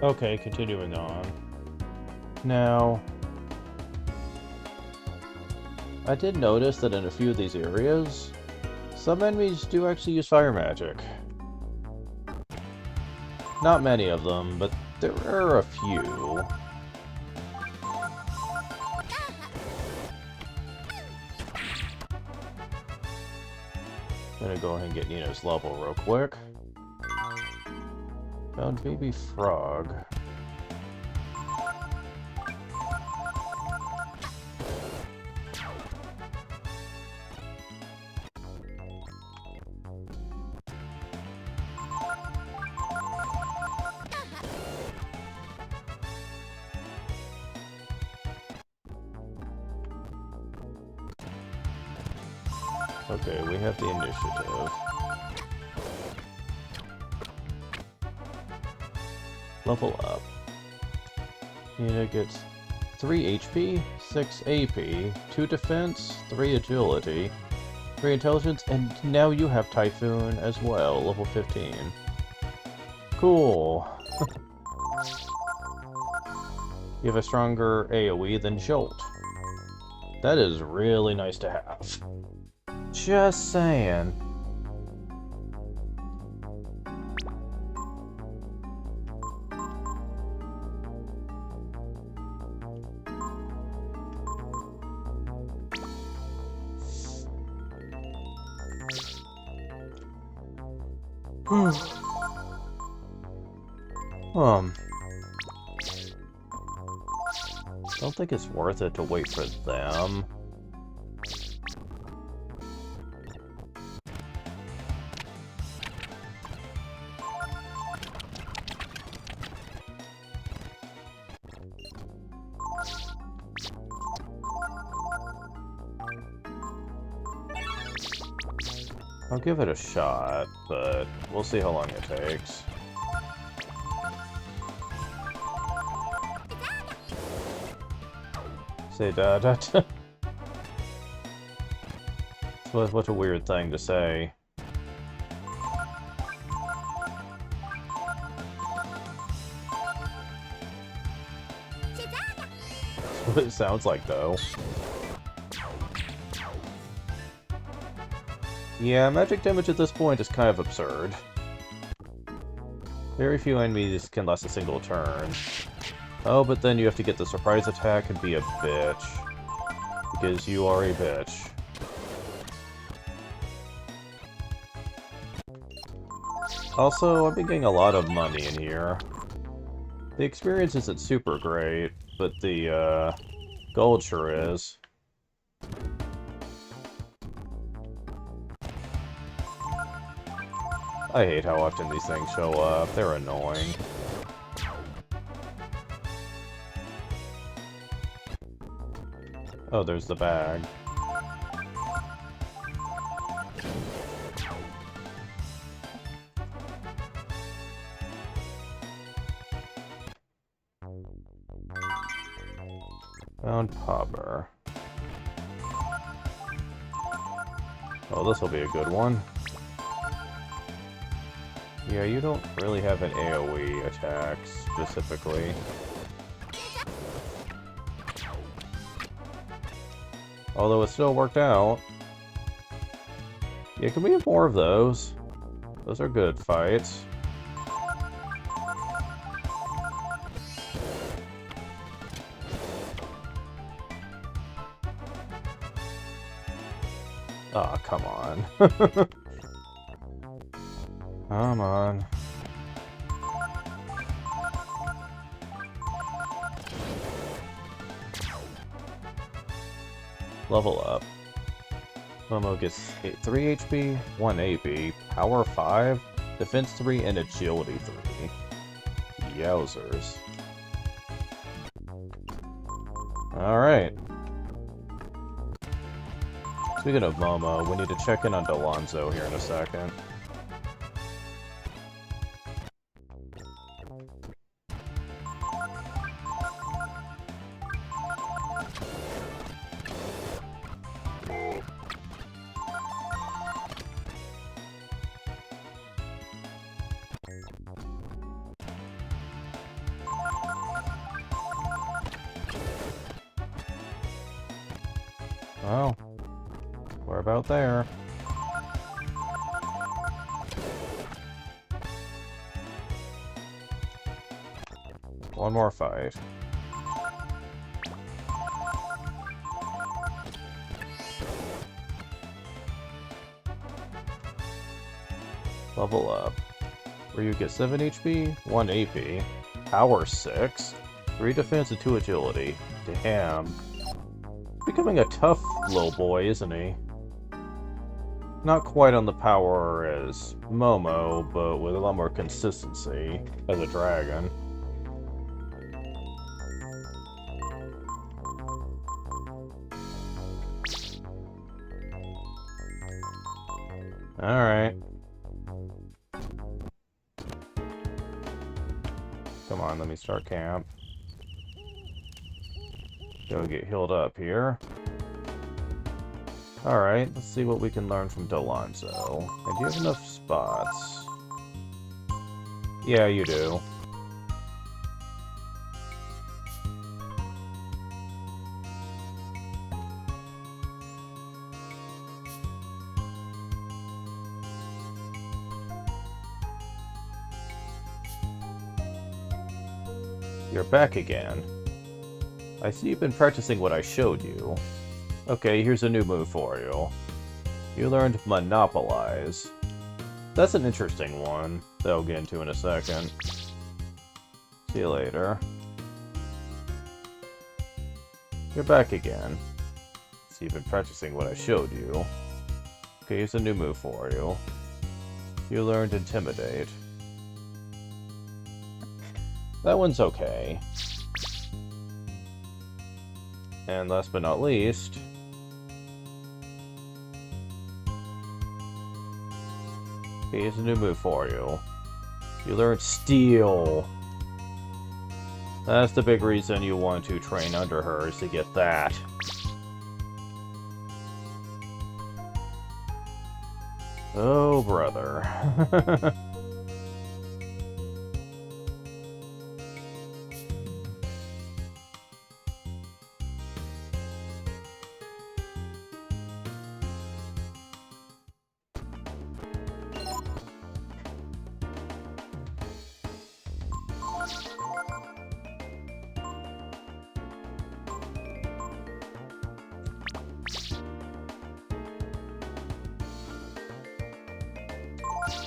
Okay, continuing on. Now, I did notice that in a few of these areas, some enemies do actually use fire magic. Not many of them, but there are a few. I'm gonna go ahead and get Nina's level real quick. Found baby frog. Okay, we have the initiative. Level up. Nina gets 3 HP, 6 AP, 2 defense, 3 agility, 3 intelligence, and now you have Typhoon as well, level 15. Cool. You have a stronger AoE than Jolt. That is really nice to have. Just saying. Don't think it's worth it to wait for them. I'll give it a shot, but we'll see how long it takes. Say da da da. What a weird thing to say. That's what it sounds like, though. Yeah, magic damage at this point is kind of absurd. Very few enemies can last a single turn. Oh, but then you have to get the surprise attack and be a bitch. Because you are a bitch. Also, I've been getting a lot of money in here. The experience isn't super great, but the, gold sure is. I hate how often these things show up. They're annoying. Oh, there's the bag. Found Popper. Oh, this will be a good one. Yeah, you don't really have an AoE attack, specifically. Although it still worked out. Yeah, can we have more of those? Those are good fights. Aw, oh, come on. Come on. Level up. Momo gets 3 HP, 1 AP, Power 5, Defense 3, and Agility 3. Yowzers. Alright. Speaking of Momo, we need to check in on Delonzo here in a second. Well, we're about there. One more fight. Level up. Where you get 7 HP, 1 AP, Power 6, 3 defense and 2 agility. Damn. Becoming a tough little boy, isn't he? Not quite on the power as Momo, but with a lot more consistency as a dragon. Alright. Come on, let me start camp. Go get healed up here. Alright, let's see what we can learn from Dolonzo. And do you have enough spots? Yeah, you do. You're back again. I see you've been practicing what I showed you. Okay, here's a new move for you. You learned Monopolize. That's an interesting one that I'll get into in a second. See you later. You're back again. So you've been practicing what I showed you. Okay, here's a new move for you. You learned Intimidate. That one's okay. And last but not least... Okay, here's a new move for you. You learned Steal. That's the big reason you want to train under her, is to get that. Oh, brother.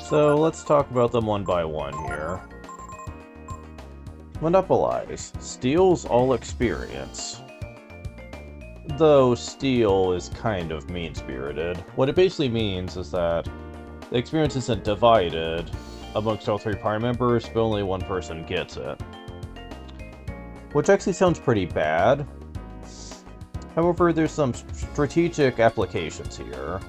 So let's talk about them one by one here. Monopolize. Steals all experience. Though steal is kind of mean-spirited. What it basically means is that the experience isn't divided amongst all 3 party members, but only one person gets it. Which actually sounds pretty bad. However, there's some strategic applications here.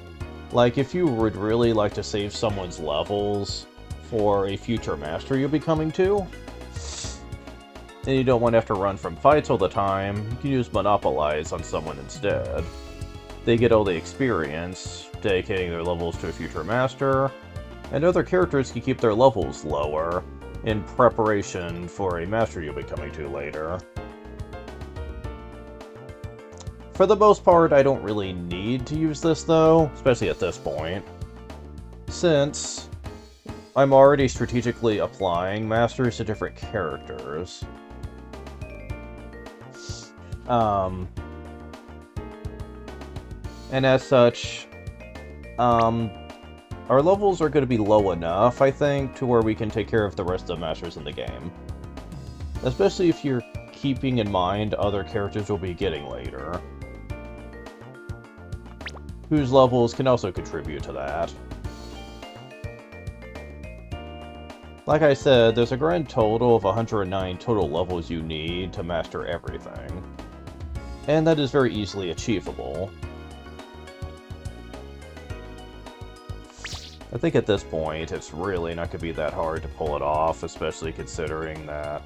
Like, if you would really like to save someone's levels for a future master you'll be coming to, and you don't want to have to run from fights all the time, you can use Monopolize on someone instead. They get all the experience, dedicating their levels to a future master, and other characters can keep their levels lower in preparation for a master you'll be coming to later. For the most part, I don't really need to use this, though, especially at this point, since I'm already strategically applying masters to different characters. And as such, our levels are going to be low enough, I think, to where we can take care of the rest of the masters in the game. Especially if you're keeping in mind other characters we'll be getting later, whose levels can also contribute to that. Like I said, there's a grand total of 109 total levels you need to master everything, and that is very easily achievable. I think at this point, it's really not going to be that hard to pull it off, especially considering that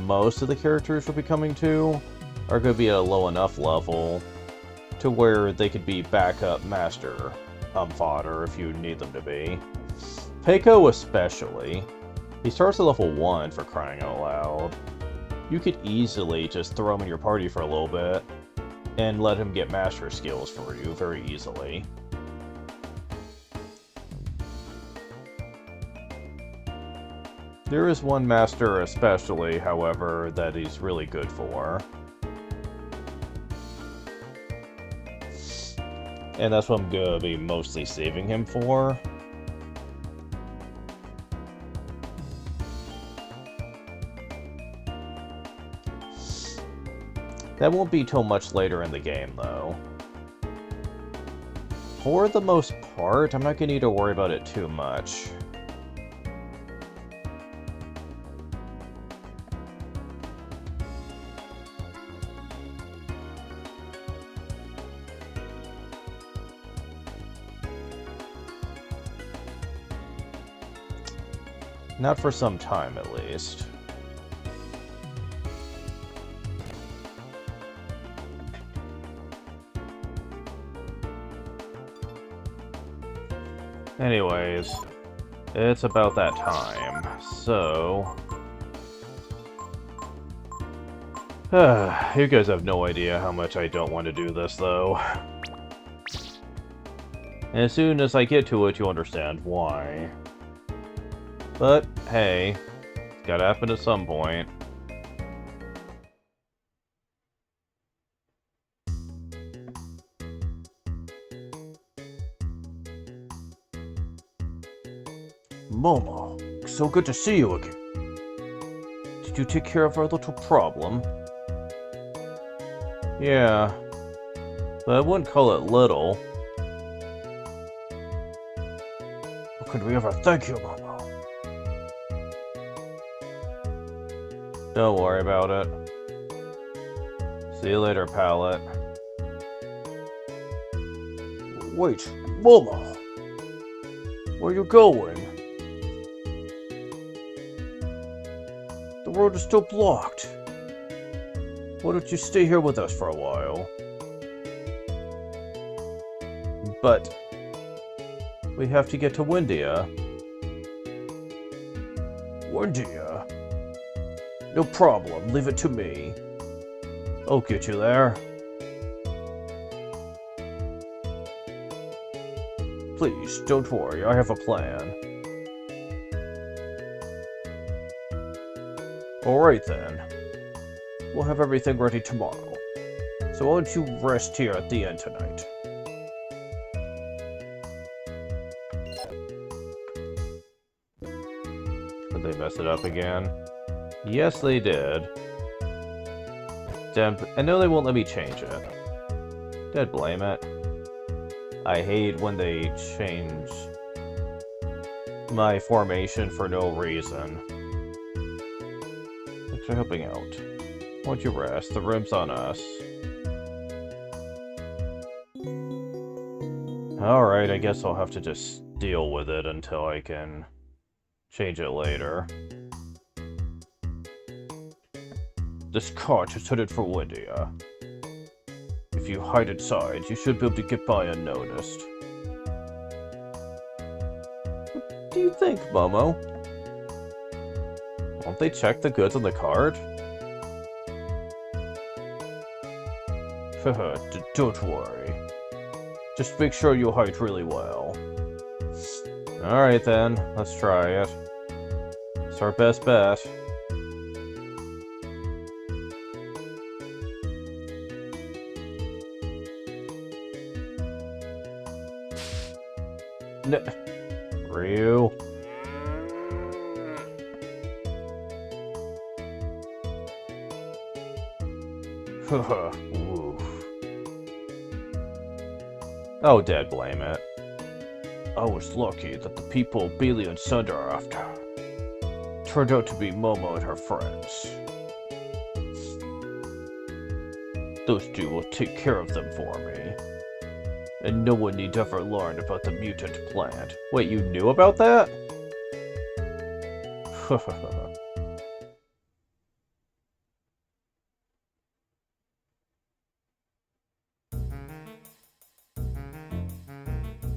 most of the characters we'll be coming to are going to be at a low enough level to where they could be backup master fodder if you need them to be. Peiko especially. He starts at level 1, for crying out loud. You could easily just throw him in your party for a little bit. and let him get master skills for you very easily. There is one master especially, however, that he's really good for. And that's what I'm gonna be mostly saving him for. That won't be till much later in the game, though. For the most part, I'm not gonna need to worry about it too much. Not for some time, at least. Anyways, it's about that time, so... you guys have no idea how much I don't want to do this, though. And as soon as I get to it, you'll understand why. But, hey, it's gotta happen at some point. Momo, so good to see you again. Did you take care of our little problem? Yeah, but I wouldn't call it little. How could we ever thank you, Momo? Don't worry about it. See you later, Pallet. Wait, Momo! Where are you going? The road is still blocked. Why don't you stay here with us for a while? But we have to get to Windia. Windia? No problem, leave it to me. I'll get you there. Please, don't worry, I have a plan. Alright then. We'll have everything ready tomorrow. So why don't you rest here at the inn tonight? Did they mess it up again? Yes, they did. Damn, I know they won't let me change it. Did blame it. I hate when they change my formation for no reason. Thanks for helping out. Won't you rest? The room's on us. Alright, I guess I'll have to just deal with it until I can change it later. This cart is headed for Windia. If you hide inside, you should be able to get by unnoticed. What do you think, Momo? Won't they check the goods on the cart? Haha, don't worry. Just make sure you hide really well. Alright then, let's try it. It's our best bet. Ryu. Haha, oof. Oh, Dad, blame it. I was lucky that the people Billy and Sunder are after turned out to be Momo and her friends. Those two will take care of them for me. And no one need ever learn about the mutant plant. Wait, you knew about that?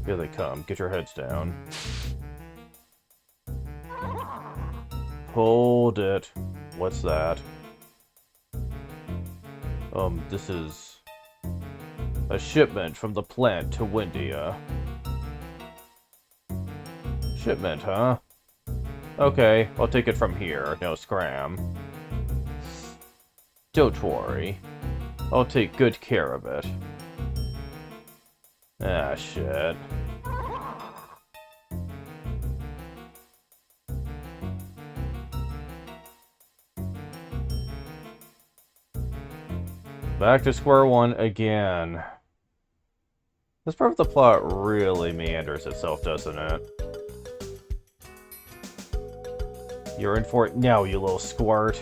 Here they come. Get your heads down. Hold it. What's that? This is A shipment from the plant to Windia. Shipment, huh? Okay, I'll take it from here. No scram. Don't worry. I'll take good care of it. Ah, shit. Back to square one again. This part of the plot really meanders itself, doesn't it? You're in for it now, you little squirt.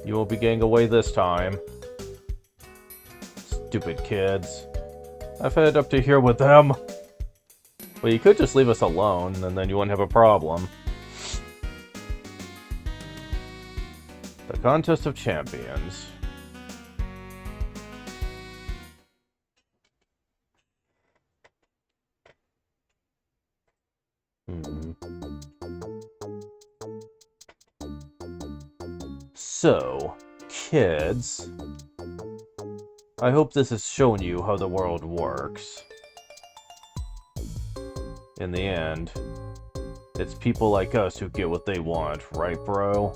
You won't be getting away this time. Stupid kids. I've headed up to here with them. Well, you could just leave us alone, and then you wouldn't have a problem. The Contest of Champions. So, kids, I hope this has shown you how the world works. In the end, it's people like us who get what they want, right, bro?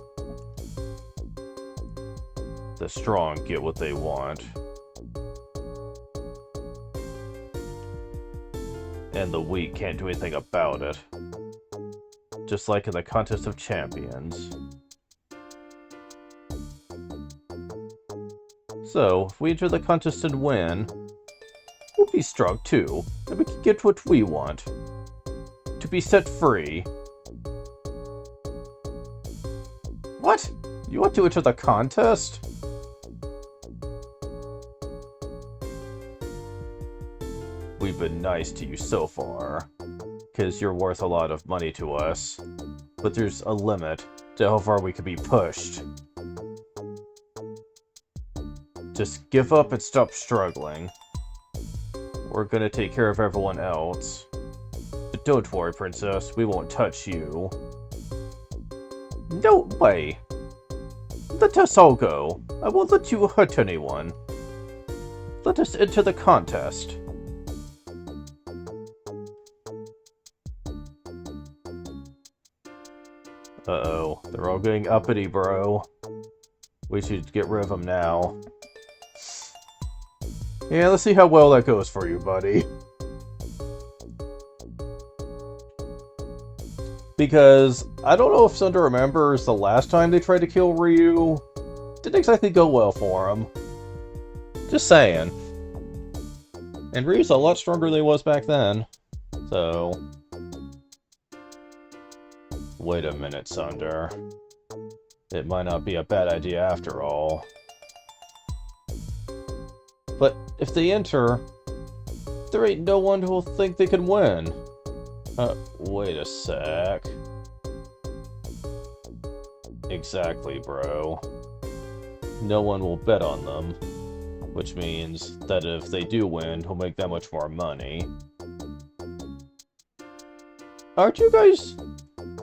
The strong get what they want. And the weak can't do anything about it. Just like in the Contest of Champions. So, if we enter the contest and win, we'll be strong too, and we can get what we want. To be set free. What? You want to enter the contest? We've been nice to you so far, because you're worth a lot of money to us, but there's a limit to how far we can be pushed. Just give up and stop struggling. We're gonna take care of everyone else. But don't worry, Princess, we won't touch you. No way! Let us all go. I won't let you hurt anyone. Let us enter the contest. Uh-oh, they're all getting uppity, bro. We should get rid of them now. Yeah, let's see how well that goes for you, buddy. Because I don't know if Sunder remembers the last time they tried to kill Ryu. Didn't exactly go well for him. Just saying. And Ryu's a lot stronger than he was back then. So... Wait a minute, Sunder. It might not be a bad idea after all. But if they enter, there ain't no one who'll think they can win. Wait a sec. Exactly, bro. No one will bet on them. Which means that if they do win, he'll make that much more money. Aren't you guys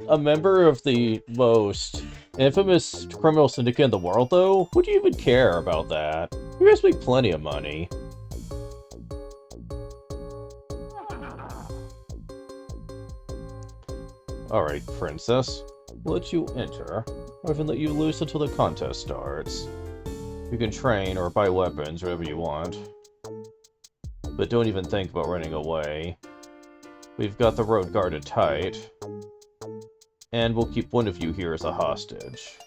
a member of the most infamous criminal syndicate in the world, though? Would you even care about that? You guys make plenty of money. Alright, Princess. We'll let you enter, or even let you loose until the contest starts. You can train or buy weapons, whatever you want. But don't even think about running away. We've got the road guarded tight. And we'll keep one of you here as a hostage.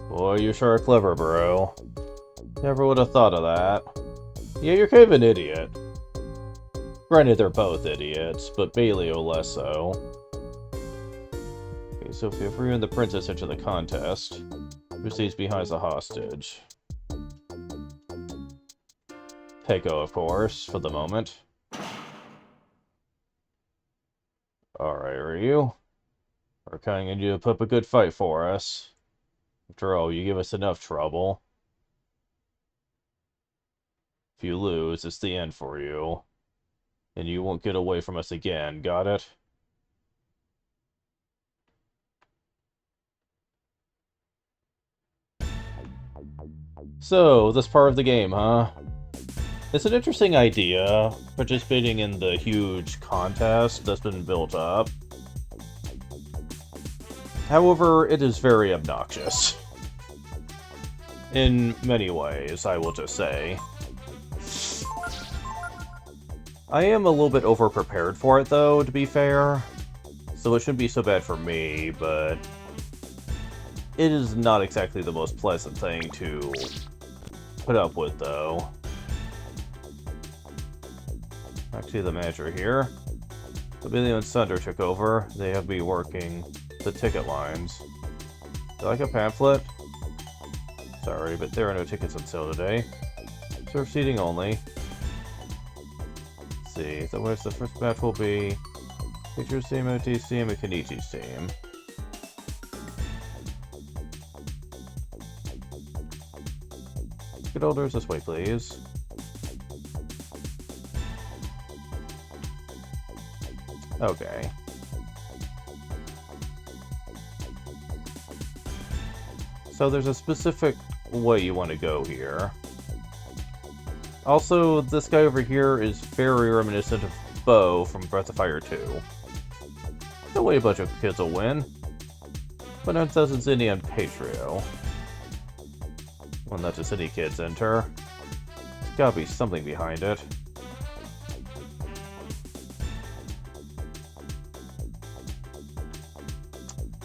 Boy, you sure are clever, bro. Never would have thought of that. Yeah, you're kind of an idiot. Granted, they're both idiots, but Bailio less so. Okay, so if you and the princess enter the contest, who stays behind as a hostage? Peiko, of course, for the moment. Alright, Ryu. We're counting on you to put up a good fight for us. After all, you give us enough trouble. If you lose, it's the end for you. And you won't get away from us again, got it? So, this part of the game, huh? It's an interesting idea, participating in the huge contest that's been built up. However, it is very obnoxious. In many ways, I will just say. I am a little bit over-prepared for it, though, to be fair. So it shouldn't be so bad for me, but... it is not exactly the most pleasant thing to put up with, though. Actually, the manager here. Billy and Sunder took over. They have me working the ticket lines. Do you like a pamphlet? Sorry, but there are no tickets on sale today. Serve seating only. Let's see, so where's the first match will be? Pictures team, OTC, and Kenichi's team. Ticket holders, this way, please. Okay. So there's a specific way you want to go here. Also, this guy over here is very reminiscent of Bo from Breath of Fire 2. No way a bunch of kids will win. But 9,000 Zinni on Patreon. Well, not just any kids enter. There's gotta be something behind it.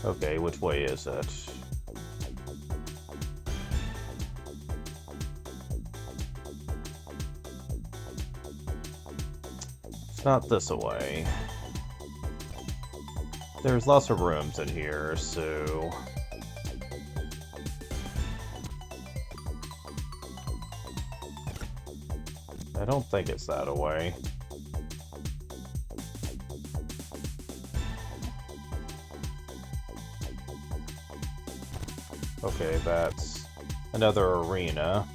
Okay, which way is it? It's not this way. There's lots of rooms in here, so... I don't think it's that way. Okay, that's another arena.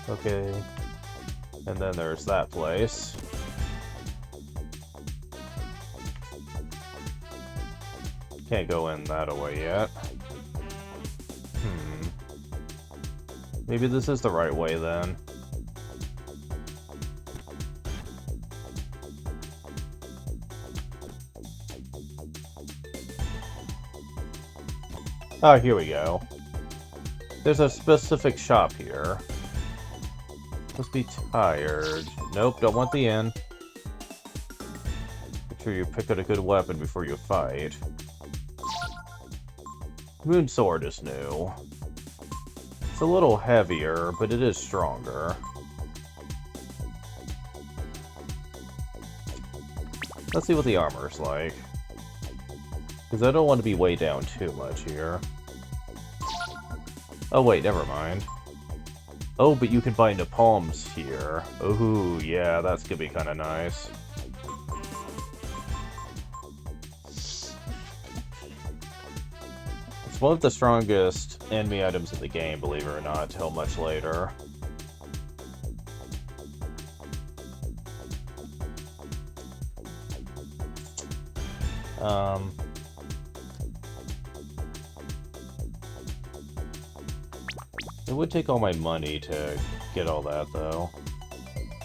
Okay, and then there's that place. Can't go in that way yet. Maybe this is the right way then. Ah, here we go. There's a specific shop here. Must be tired. Nope, don't want the inn. Make sure you pick out a good weapon before you fight. Moon Sword is new. It's a little heavier, but it is stronger. Let's see what the armor's like. Because I don't want to be way down too much here. Oh wait, never mind. Oh, but you can buy napalms here. Ooh, yeah, that's gonna be kinda nice. It's one of the strongest enemy items in the game, believe it or not, till much later. It would take all my money to get all that, though.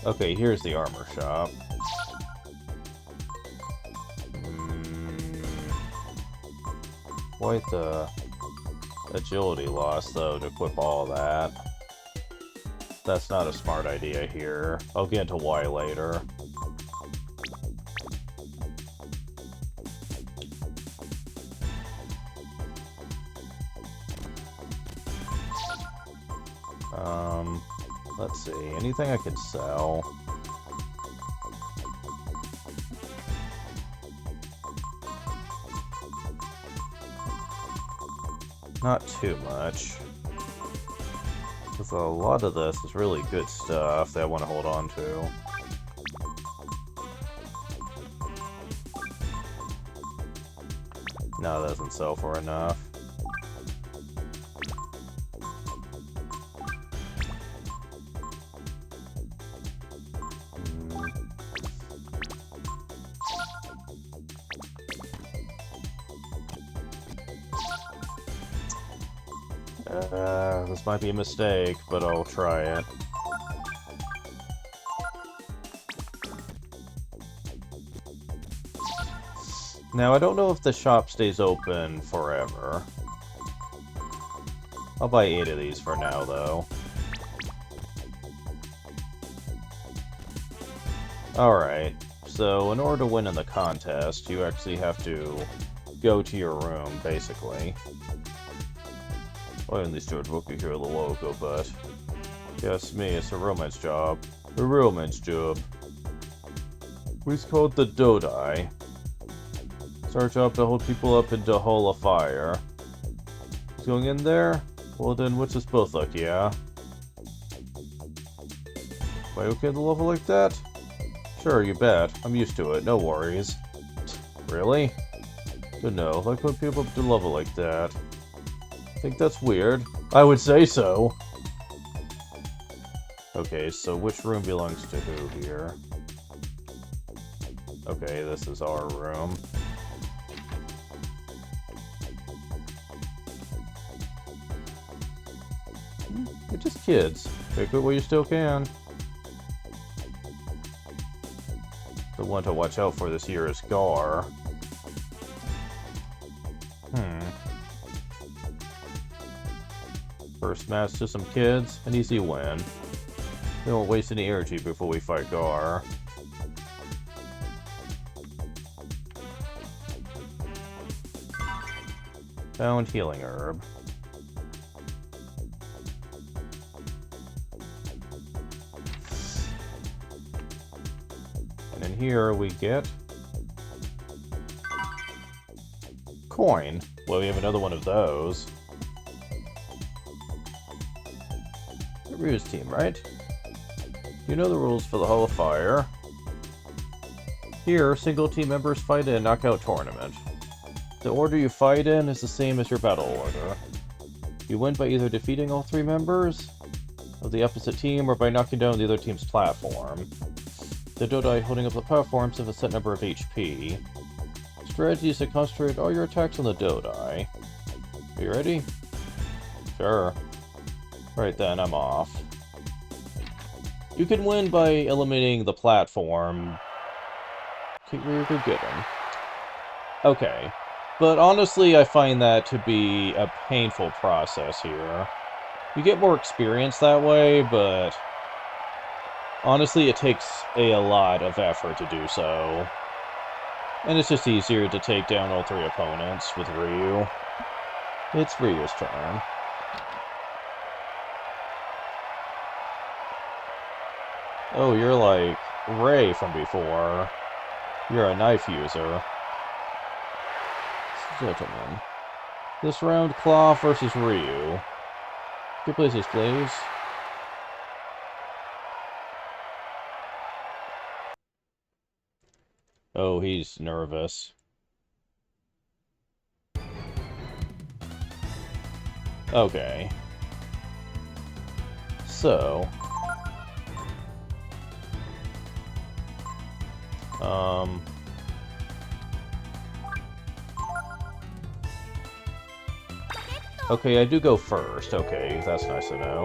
Okay, here's the armor shop. Quite the agility loss, though, to equip all that. That's not a smart idea here. I'll get into why later. Let's see, anything I could sell? Not too much. Because a lot of this is really good stuff that I want to hold on to. No, that doesn't sell for enough. This might be a mistake, but I'll try it. Now, I don't know if the shop stays open forever. I'll buy 8 of these for now, though. Alright, so in order to win in the contest, you actually have to go to your room, basically. Well, at least I would book you here the logo, but... Guess me, it's a romance job. A romance job. It's called the Dodai. It's our job to hold people up into Hall of Fire. He's going in there? Well then, what's this both like, yeah? Am I okay at the level like that? Sure, you bet. I'm used to it, no worries. Really? Don't know, like put people up to level like that. Think that's weird? I would say so! Okay, so which room belongs to who here? Okay, this is our room. You're just kids. Pick it while you still can. The one to watch out for this year is Gar. First match to some kids, an easy win. We won't waste any energy before we fight Gar. Found healing herb. And in here we get... coin. Well, we have another one of those. Ryu's team, right? You know the rules for the Hall of Fire. Here, single team members fight in a knockout tournament. The order you fight in is the same as your battle order. You win by either defeating all 3 members of the opposite team or by knocking down the other team's platform. The Dodai holding up the platforms have a set number of HP. Strategy is to concentrate all your attacks on the Dodai. Are you ready? Sure. Right then, I'm off. You can win by eliminating the platform. Where you could get him. Okay. But honestly, I find that to be a painful process here. You get more experience that way, but... honestly, it takes a lot of effort to do so. And it's just easier to take down all 3 opponents with Ryu. It's Ryu's turn. Oh, you're like Ray from before. You're a knife user. Gentlemen. This round, Claw versus Ryu. Good places, please. Oh, he's nervous. Okay. So... okay, I do go first. Okay, that's nice to know.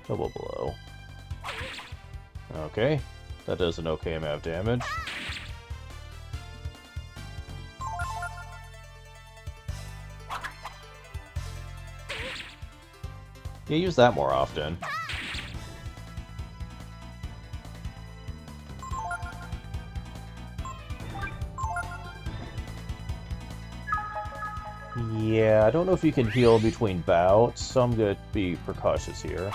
Double blow. Okay, that does an okay amount of damage. Yeah, use that more often. Yeah, I don't know if you can heal between bouts, so I'm gonna be precautious here.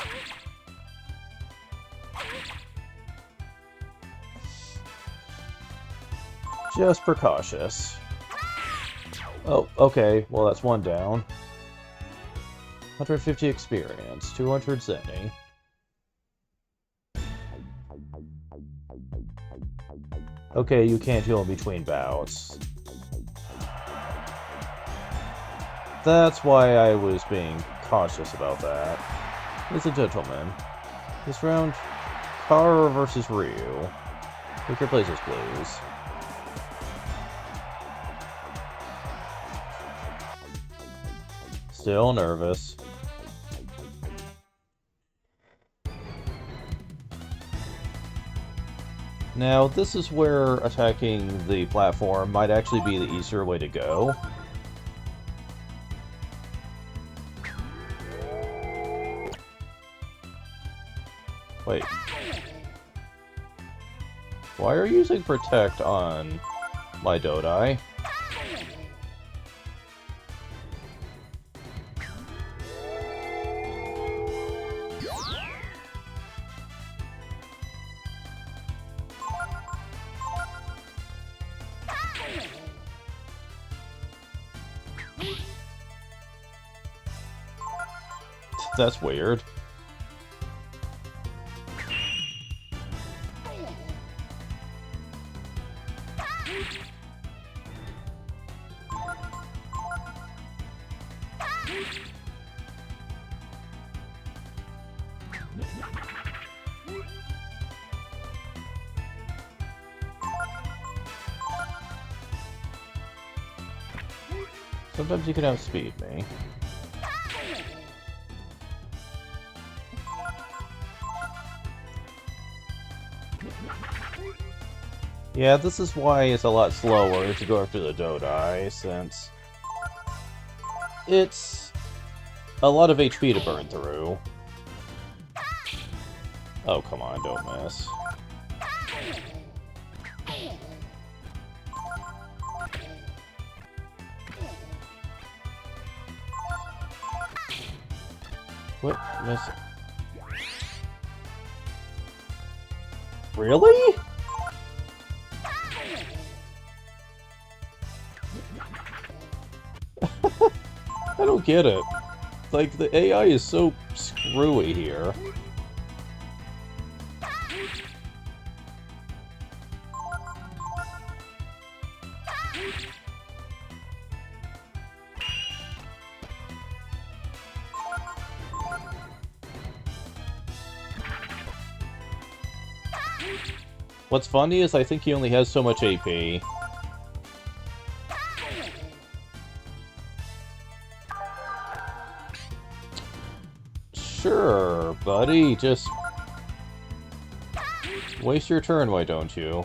Just precautious. Oh, okay, well that's 1 down. 150 experience, 200 Zenny. Okay, you can't heal in between bouts. That's why I was being cautious about that. Ladies and gentlemen, this round, Kara versus Ryu. Take your places, please. Still nervous. Now, this is where attacking the platform might actually be the easier way to go. Wait. Why are you using Protect on my Dodai? That's weird. Sometimes you can outspeed me. Yeah, this is why it's a lot slower to go after the Dodai, since it's a lot of HP to burn through. Oh, come on, don't miss. What? Miss? Really? I don't get it. Like, the AI is so screwy here. What's funny is I think he only has so much AP. Sure, buddy, just waste your turn, why don't you?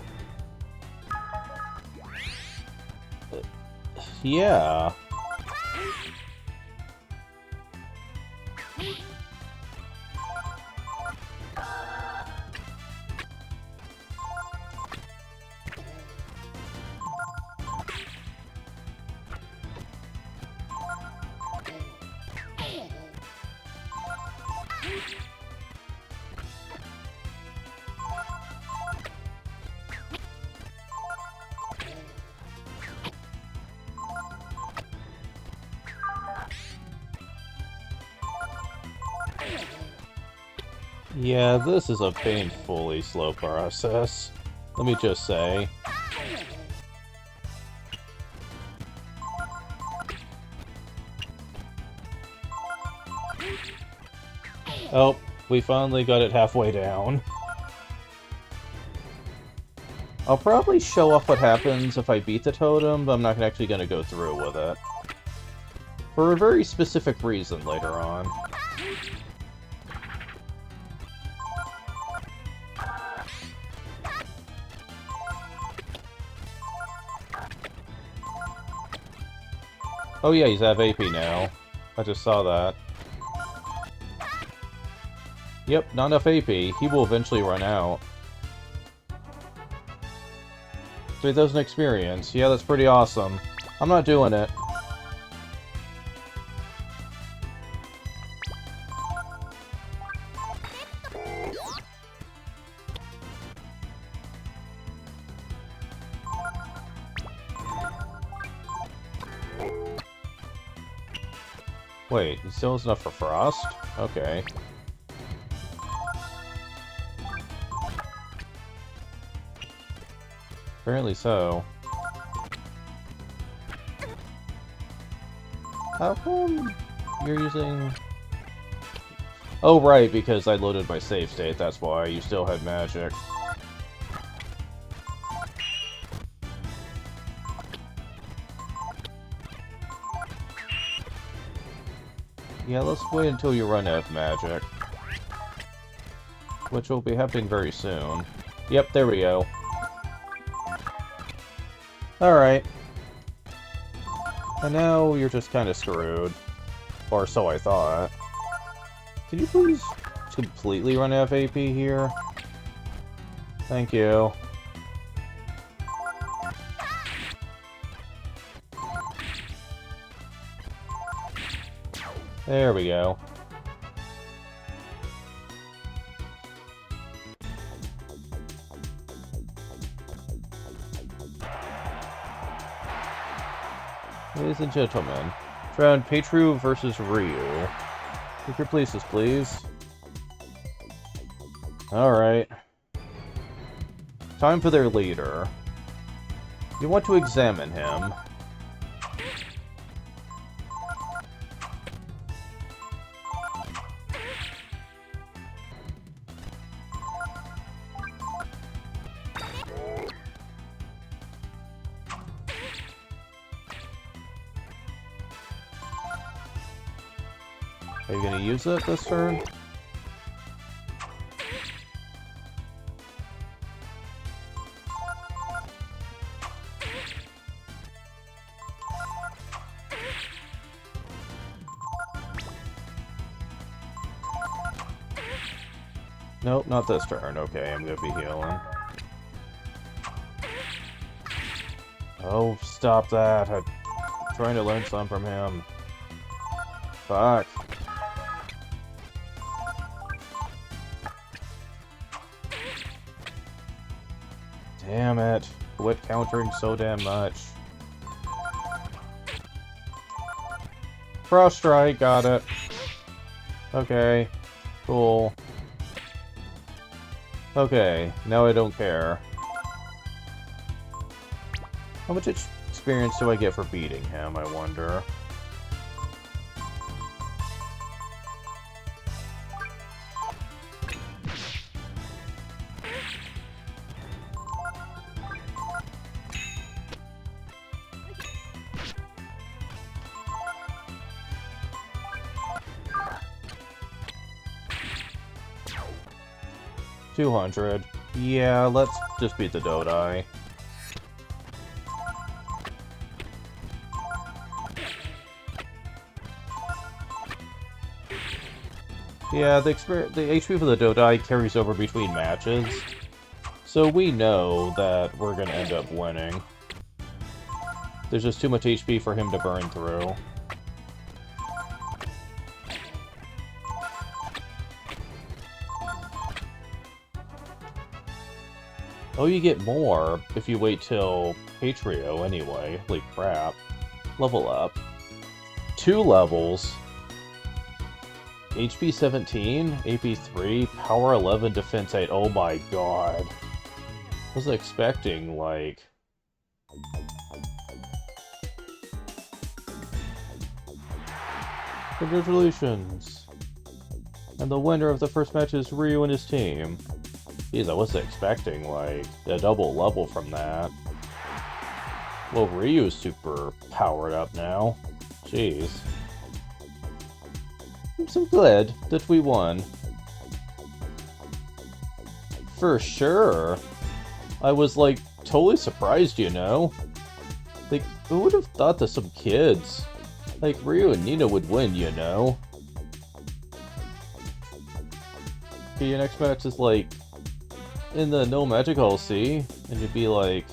Yeah. Yeah, this is a painfully slow process. Let me just say. Oh, we finally got it halfway down. I'll probably show off what happens if I beat the totem, but I'm not actually going to go through with it. For a very specific reason later on. Oh yeah, he's out of AP now. I just saw that. Yep, not enough AP. He will eventually run out. 3,000 experience. Yeah, that's pretty awesome. I'm not doing it. Wait, he still has enough for Frost? Okay. Apparently so. How come you're using... Oh, right, because I loaded my save state, that's why. You still had magic. Yeah, let's wait until you run out of magic. Which will be happening very soon. Yep, there we go. Alright. And now you're just kind of screwed. Or so I thought. Can you please completely run out of AP here? Thank you. There we go. Ladies and gentlemen, round Peichu versus Ryu. Take your places, please. Alright. Time for their leader. You want to examine him. Are you gonna use it this turn? Nope, not this turn. Okay, I'm gonna be healing. Oh, stop that. I'm trying to learn some from him. Fuck. Damn it. Quit countering so damn much. Frost Strike, got it. Okay. Cool. Okay, now I don't care. How much experience do I get for beating him, I wonder? $200. Yeah, let's just beat the Dodai. Yeah, the HP for the Dodai carries over between matches, so we know that we're gonna end up winning. There's just too much HP for him to burn through. Oh, you get more if you wait till Peichu anyway. Holy crap. Level up. 2 levels. HP 17, AP 3, Power 11, Defense 8. Oh my god. I was expecting, like... Congratulations. And the winner of the first match is Ryu and his team. Jeez, I wasn't expecting, like, a double level from that. Well, Ryu's super powered up now. Jeez. I'm so glad that we won. For sure. I was, like, totally surprised, you know? Like, who would have thought that some kids, like Ryu and Nina, would win, you know? Okay, your next match is, like, in the No Magic Hall, see? And you'd be like,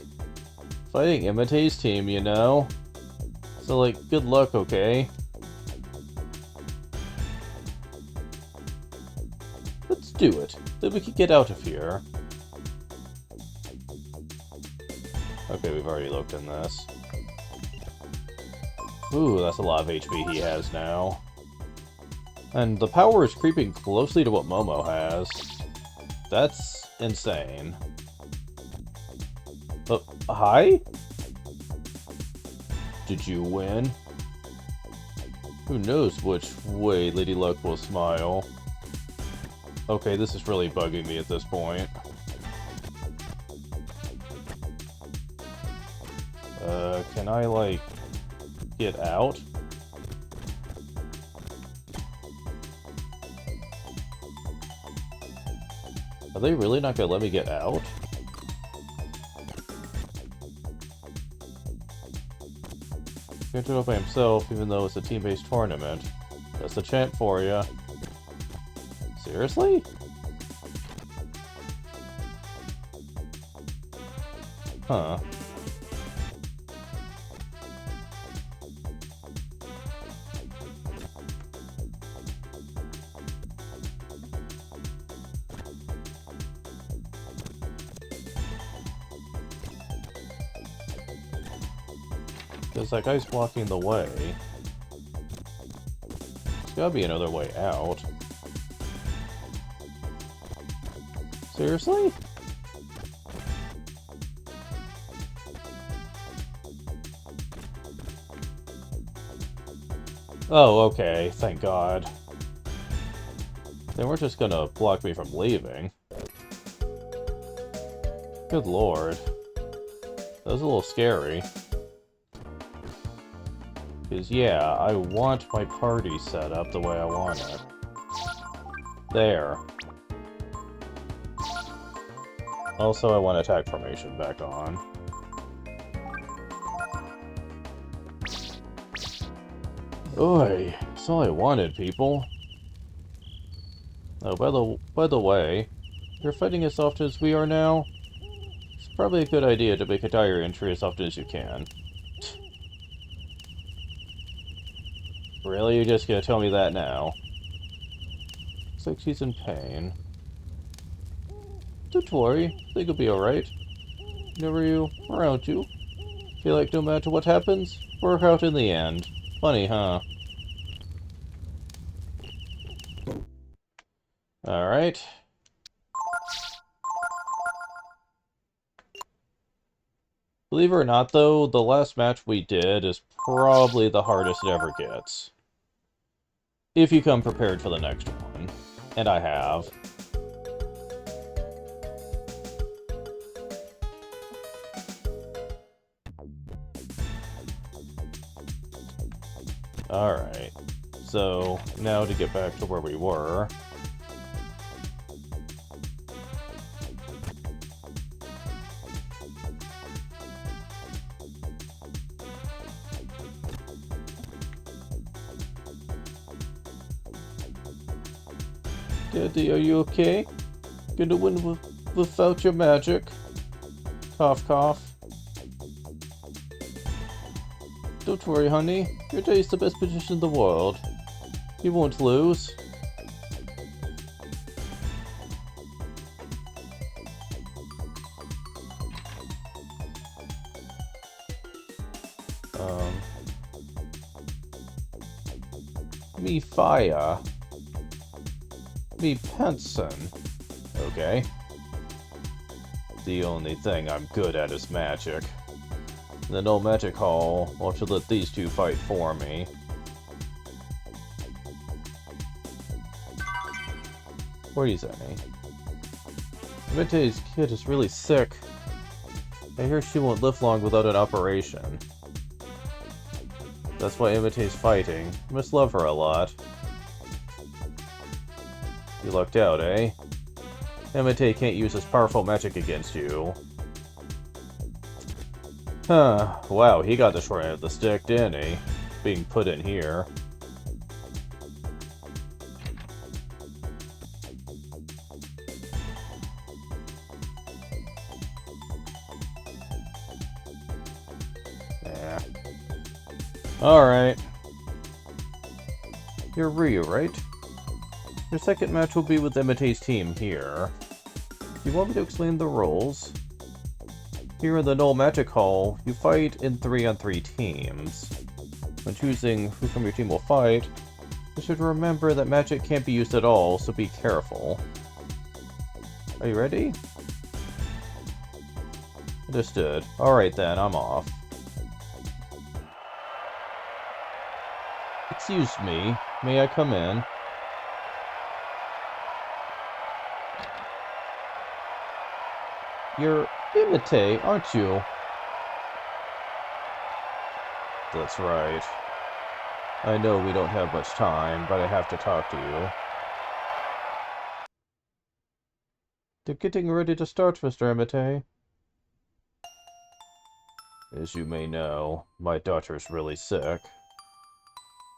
fighting Imate's team, you know? So, like, good luck, okay? Let's do it. Then we can get out of here. Okay, we've already looked in this. Ooh, that's a lot of HP he has now. And the power is creeping closely to what Momo has. That's insane. But, hi? Did you win? Who knows which way Lady Luck will smile. Okay, this is really bugging me at this point. Can I, like, get out? Are they really not gonna let me get out? He entered up by himself, even though it's a team-based tournament. That's the chant for you. Seriously? Huh. Because that guy's blocking the way. There's gotta be another way out. Seriously? Oh, okay. Thank God. They weren't just gonna block me from leaving. Good lord. That was a little scary. Because, yeah, I want my party set up the way I want it. There. Also, I want attack formation back on. Oi, that's all I wanted, people. Oh, by the way, you're fighting as often as we are now? It's probably a good idea to make a diary entry as often as you can. Really? You're just gonna tell me that now? Looks like she's in pain. Don't worry, I think it'll be alright. Never you, around you. Feel like no matter what happens, work out in the end. Funny, huh? Alright. Believe it or not, though, the last match we did is probably the hardest it ever gets. If you come prepared for the next one. And I have. Alright. So, now to get back to where we were. Daddy, are you okay? Gonna win without your magic? Cough, cough. Don't worry, honey. Your day's the best position in the world. You won't lose. Me fire. Me Penson. Okay. The only thing I'm good at is magic. In the No Magic Hall, I'll just let these two fight for me. What do you say? Imate's kid is really sick. I hear she won't live long without an operation. That's why Imate's fighting. You must love her a lot. You lucked out, eh? Imate can't use his powerful magic against you. Huh. Wow, he got the short end of the stick, didn't he? Being put in here. Yeah. Alright. You're Ryu, right? Your second match will be with Imate's team here. Do you want me to explain the rules? Here in the Null Magic Hall, you fight in 3-on-3 teams. When choosing who from your team will fight, you should remember that magic can't be used at all, so be careful. Are you ready? Understood. Alright then, I'm off. Excuse me, may I come in? You're Imite, aren't you? That's right. I know we don't have much time, but I have to talk to you. They're getting ready to start, Mr. Imite. As you may know, my daughter's really sick.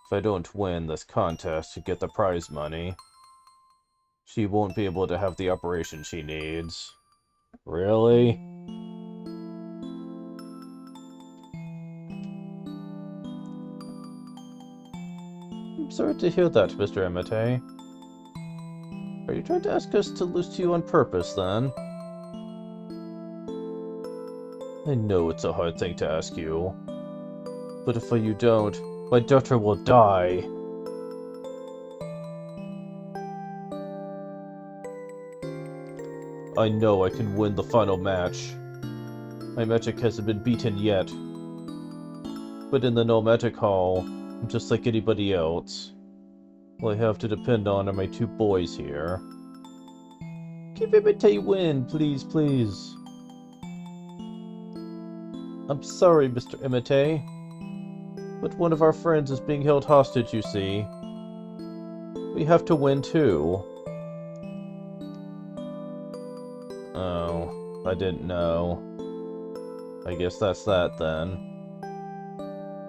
If I don't win this contest to get the prize money, she won't be able to have the operation she needs. Really? I'm sorry to hear that, Mr. Imite. Are you trying to ask us to lose to you on purpose, then? I know it's a hard thing to ask you. But if you don't, my daughter will die. I know I can win the final match. My magic hasn't been beaten yet. But in the No Magic Hall, I'm just like anybody else. All I have to depend on are my two boys here. Give Imite win, please, please. I'm sorry, Mr. Imite, but one of our friends is being held hostage, you see. We have to win, too. Oh, I didn't know. I guess that's that, then.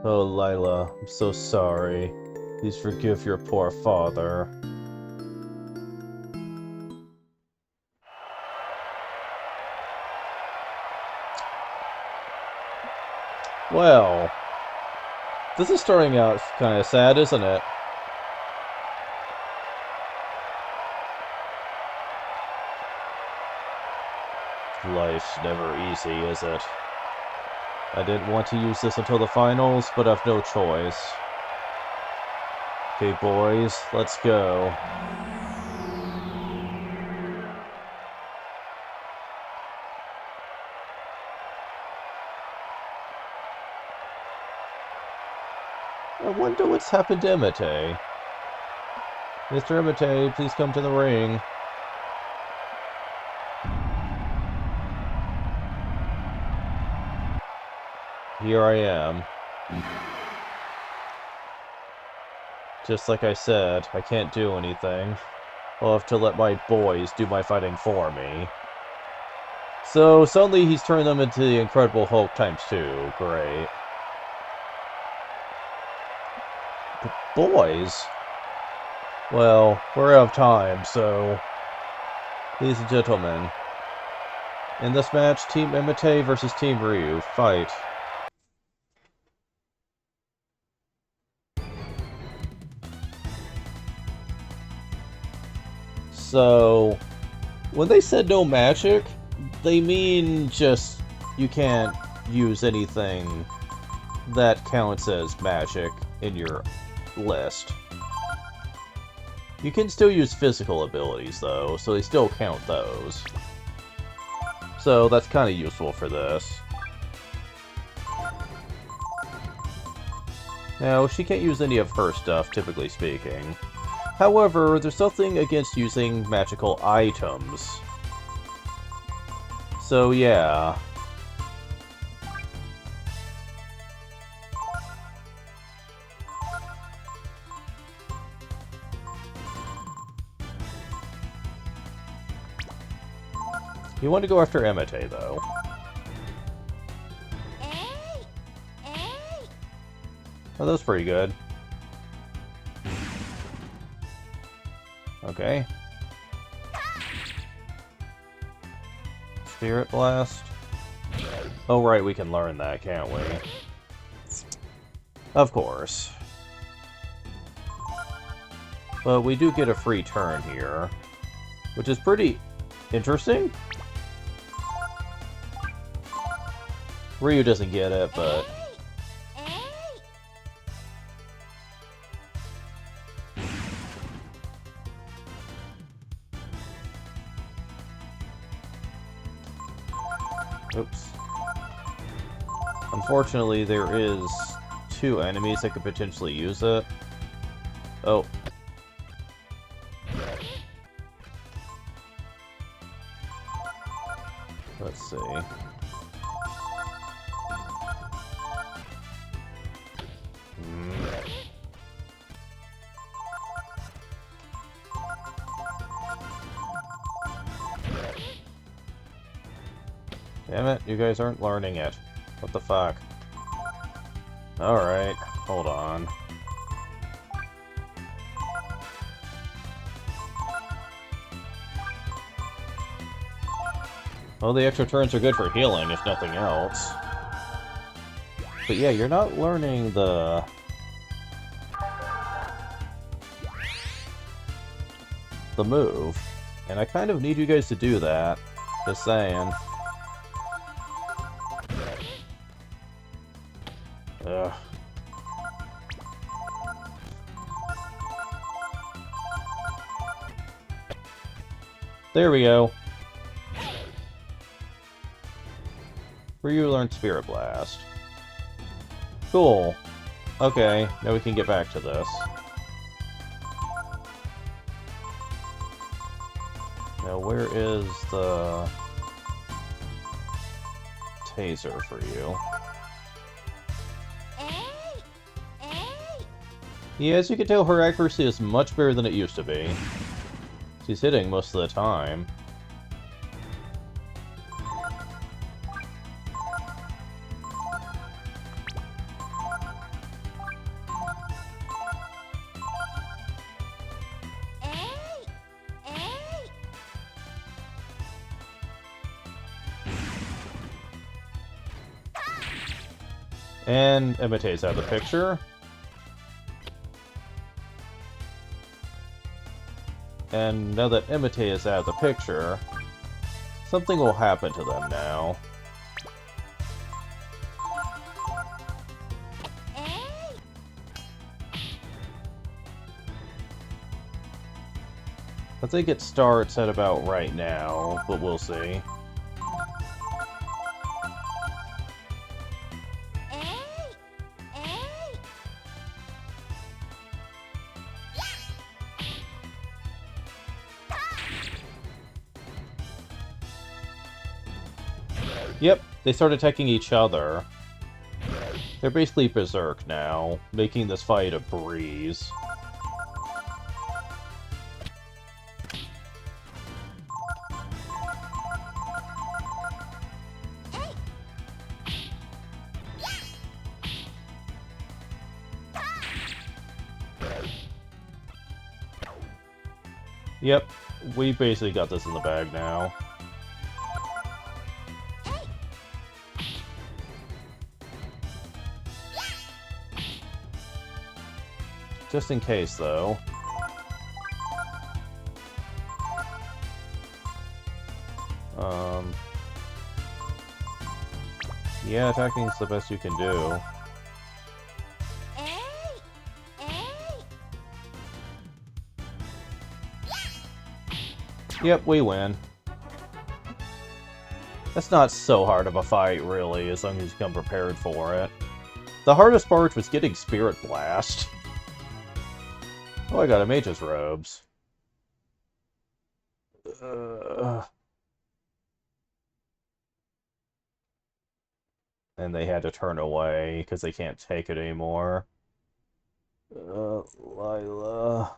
Oh, Lila, I'm so sorry. Please forgive your poor father. Well, this is starting out kind of sad, isn't it? Life's never easy, is it? I didn't want to use this until the finals, but I've no choice. Okay, boys, let's go. I wonder what's happened to Imite. Mr. Imite, please come to the ring. Here I am. Just like I said, I can't do anything. I'll have to let my boys do my fighting for me. So, suddenly he's turned them into the Incredible Hulk ×2. Great. But boys? Well, we're out of time, so... Ladies and gentlemen, in this match, Team Imite versus Team Ryu. Fight. So, when they said no magic, they mean just you can't use anything that counts as magic in your list. You can still use physical abilities, though, so they still count those. So that's kind of useful for this. Now, she can't use any of her stuff, typically speaking. However, there's nothing against using magical items. So, yeah. You want to go after Imite, though. Oh, that was pretty good. Okay. Spirit Blast. Oh, right, we can learn that, can't we? Of course. But we do get a free turn here, which is pretty interesting. Ryu doesn't get it, but... Oops. Unfortunately, there is two enemies that could potentially use it. Oh. Let's see. Damn it, you guys aren't learning it. What the fuck? Alright, hold on. Well, the extra turns are good for healing, if nothing else. But yeah, you're not learning the move. And I kind of need you guys to do that. Just saying. Ugh. There we go. Ryu learned Spirit Blast. Cool. Okay, now we can get back to this. Now, where is the taser for you? Yeah, as you can tell, her accuracy is much better than it used to be. She's hitting most of the time. And Imitate's out of the picture. And now that Imitate is out of the picture, something will happen to them now. I think it starts at about right now, but we'll see. Yep, they start attacking each other. They're basically berserk now, making this fight a breeze. Yep, we basically got this in the bag now. Just in case, though. Yeah, attacking's the best you can do. Yep, we win. That's not so hard of a fight, really, as long as you come prepared for it. The hardest part was getting Spirit Blast. Oh, I got a Mage's Robes. And they had to turn away, because they can't take it anymore. Lila...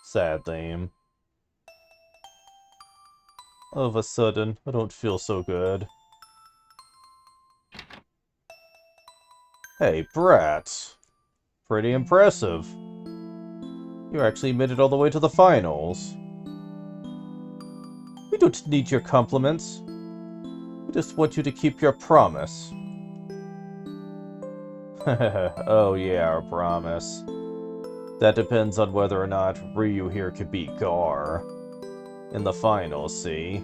Sad theme. All of a sudden, I don't feel so good. Hey, Bratz. Pretty impressive. You actually made it all the way to the finals. We don't need your compliments. We just want you to keep your promise. Oh yeah, our promise. That depends on whether or not Ryu here could beat Gar. In the finals, see?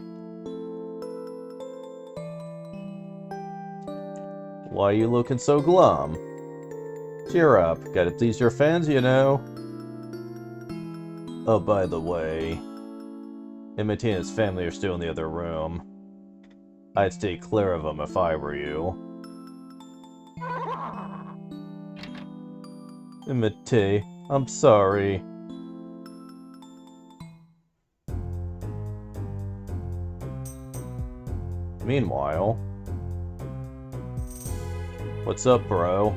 Why are you looking so glum? Cheer up, gotta please your fans, you know. Oh, by the way, Imite and his family are still in the other room. I'd stay clear of them if I were you. Imite, I'm sorry. Meanwhile... What's up, bro?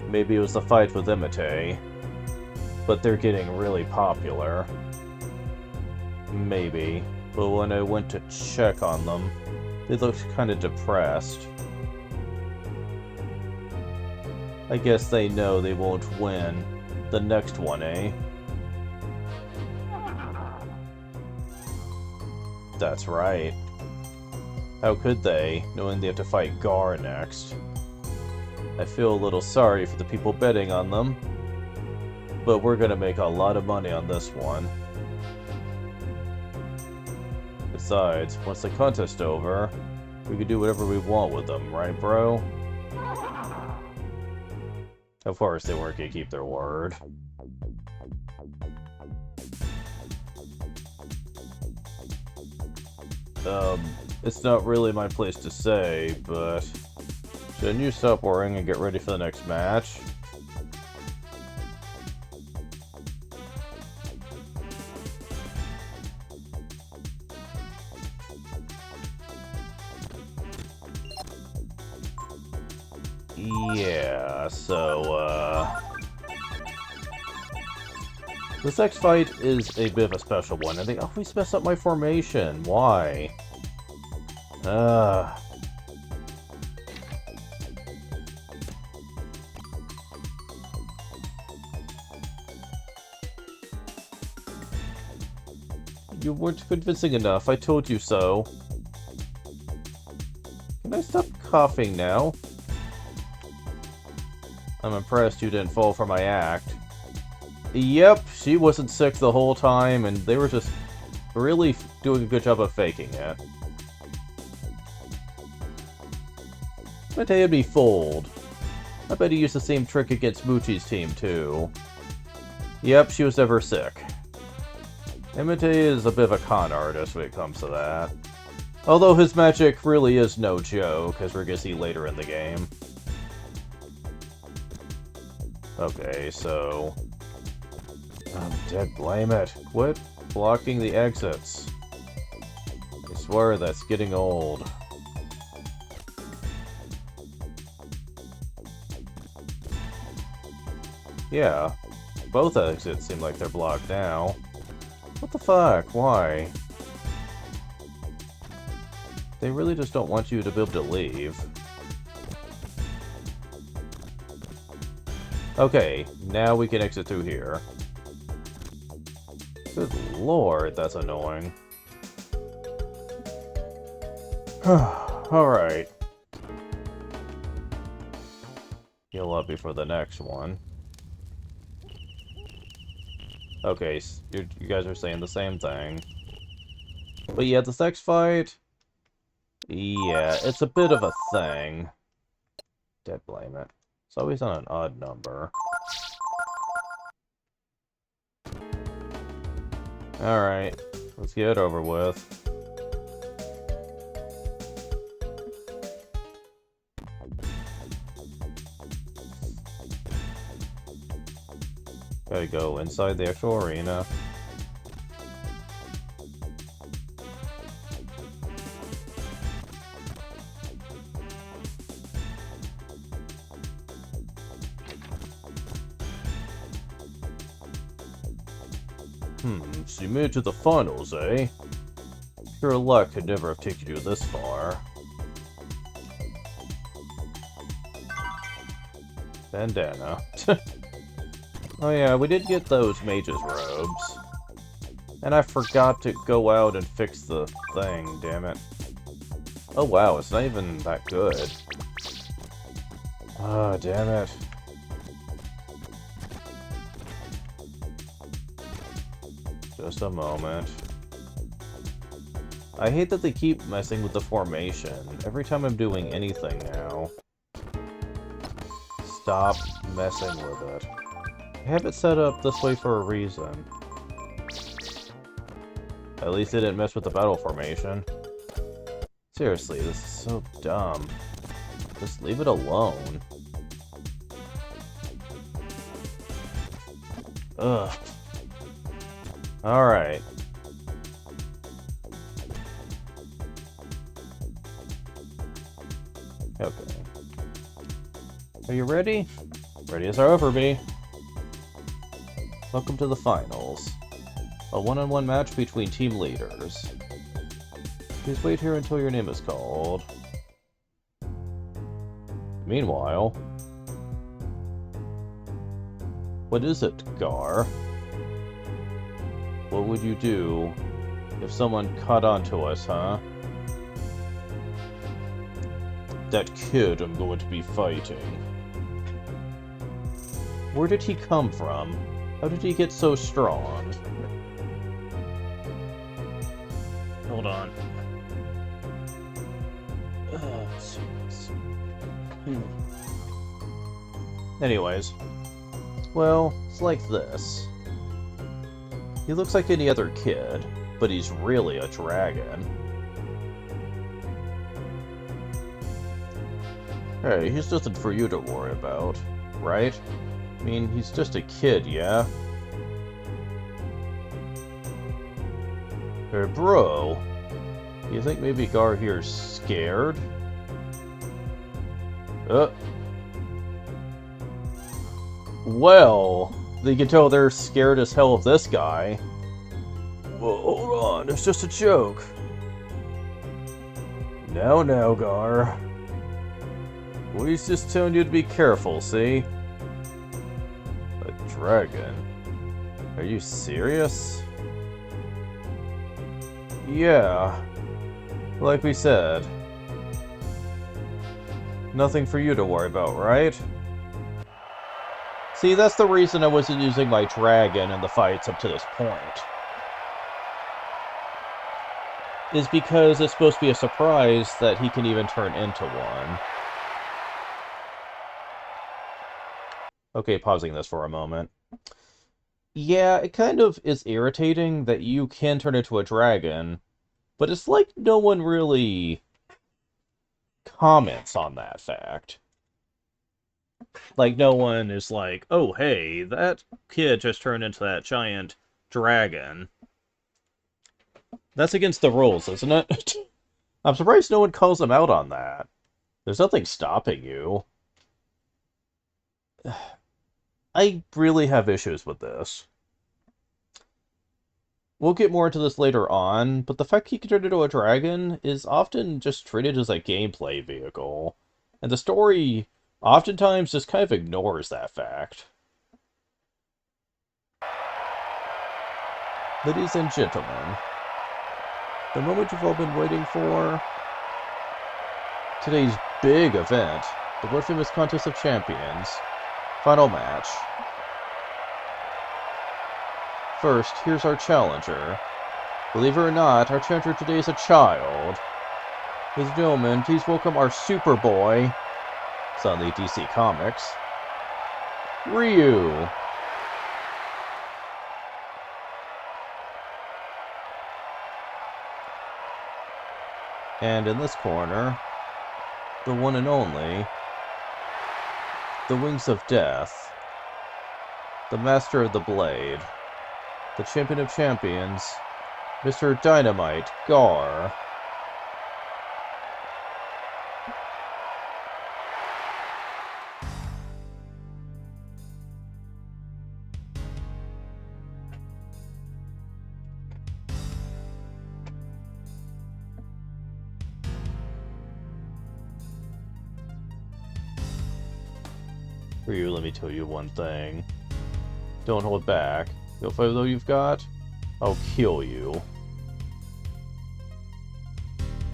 Maybe it was the fight with Imite. But they're getting really popular. Maybe. But when I went to check on them, they looked kinda depressed. I guess they know they won't win the next one, eh? That's right. How could they, knowing they have to fight Gar next? I feel a little sorry for the people betting on them, but we're gonna make a lot of money on this one. Besides, once the contest's over, we can do whatever we want with them, right, bro? Of course, they weren't gonna keep their word. It's not really my place to say, but... Shouldn't you stop worrying and get ready for the next match? Yeah, so, this next fight is a bit of a special one, and they always mess up my formation. Why? You weren't convincing enough, I told you so. Can I stop coughing now? I'm impressed you didn't fall for my act. Yep, she wasn't sick the whole time, and they were just really doing a good job of faking it. But they'd be fooled. I bet he used the same trick against Muchi's team, too. Yep, she was never sick. Imite is a bit of a con artist when it comes to that. Although his magic really is no joke, as we're gonna see later in the game. Okay, so... I'm dead, blame it. Quit blocking the exits. I swear that's getting old. Yeah, both exits seem like they're blocked now. What the fuck? Why? They really just don't want you to be able to leave. Okay, now we can exit through here. Good lord, that's annoying. Alright. Heal up before the next one. Okay, you guys are saying the same thing. But yeah, this next fight... Yeah, it's a bit of a thing. Dead blame it. It's always on an odd number. Alright, let's get it over with. Gotta go inside the actual arena. So you made it to the finals, eh? Your luck could never have taken you this far. Bandana. Oh yeah, we did get those mage's robes. And I forgot to go out and fix the thing, damn it. Oh wow, it's not even that good. Ah, damn it. Just a moment. I hate that they keep messing with the formation every time I'm doing anything now. Stop messing with it. I have it set up this way for a reason. At least they didn't mess with the battle formation. Seriously, this is so dumb. Just leave it alone. Ugh. Alright. Okay. Are you ready? Ready as ever, be. Welcome to the finals. A one-on-one match between team leaders. Please wait here until your name is called. Meanwhile... What is it, Gar? What would you do if someone caught on to us, huh? That kid I'm going to be fighting. Where did he come from? How did he get so strong? Hold on. Anyways. Well, it's like this. He looks like any other kid, but he's really a dragon. Hey, he's nothing for you to worry about, right? I mean, he's just a kid, yeah? Hey, bro. You think maybe Gar here's scared? Well, you can tell they're scared as hell of this guy. Whoa, hold on, it's just a joke. Now, Gar. Well, he's just telling you to be careful, see? A dragon? Are you serious? Yeah. Like we said. Nothing for you to worry about, right? See, that's the reason I wasn't using my dragon in the fights up to this point. Is because it's supposed to be a surprise that he can even turn into one. Okay, pausing this for a moment. Yeah, it kind of is irritating that you can turn into a dragon, but it's like no one really comments on that fact. Like, no one is like, oh, hey, that kid just turned into that giant dragon. That's against the rules, isn't it? I'm surprised no one calls him out on that. There's nothing stopping you. I really have issues with this. We'll get more into this later on, but the fact he can turn into a dragon is often just treated as a gameplay vehicle. And the story oftentimes just kind of ignores that fact. Ladies and gentlemen, the moment you've all been waiting for, today's big event, the World Famous Contest of Champions, final match. First, here's our challenger. Believe it or not, our challenger today is a child. Ladies and gentlemen, please welcome our Superboy, it's on the DC Comics, Ryu. And in this corner, the one and only, the Wings of Death, the Master of the Blade, the Champion of Champions, Mr. Dynamite, Gar. Ryu, let me tell you one thing. Don't hold back. You'll fight though you've got, I'll kill you.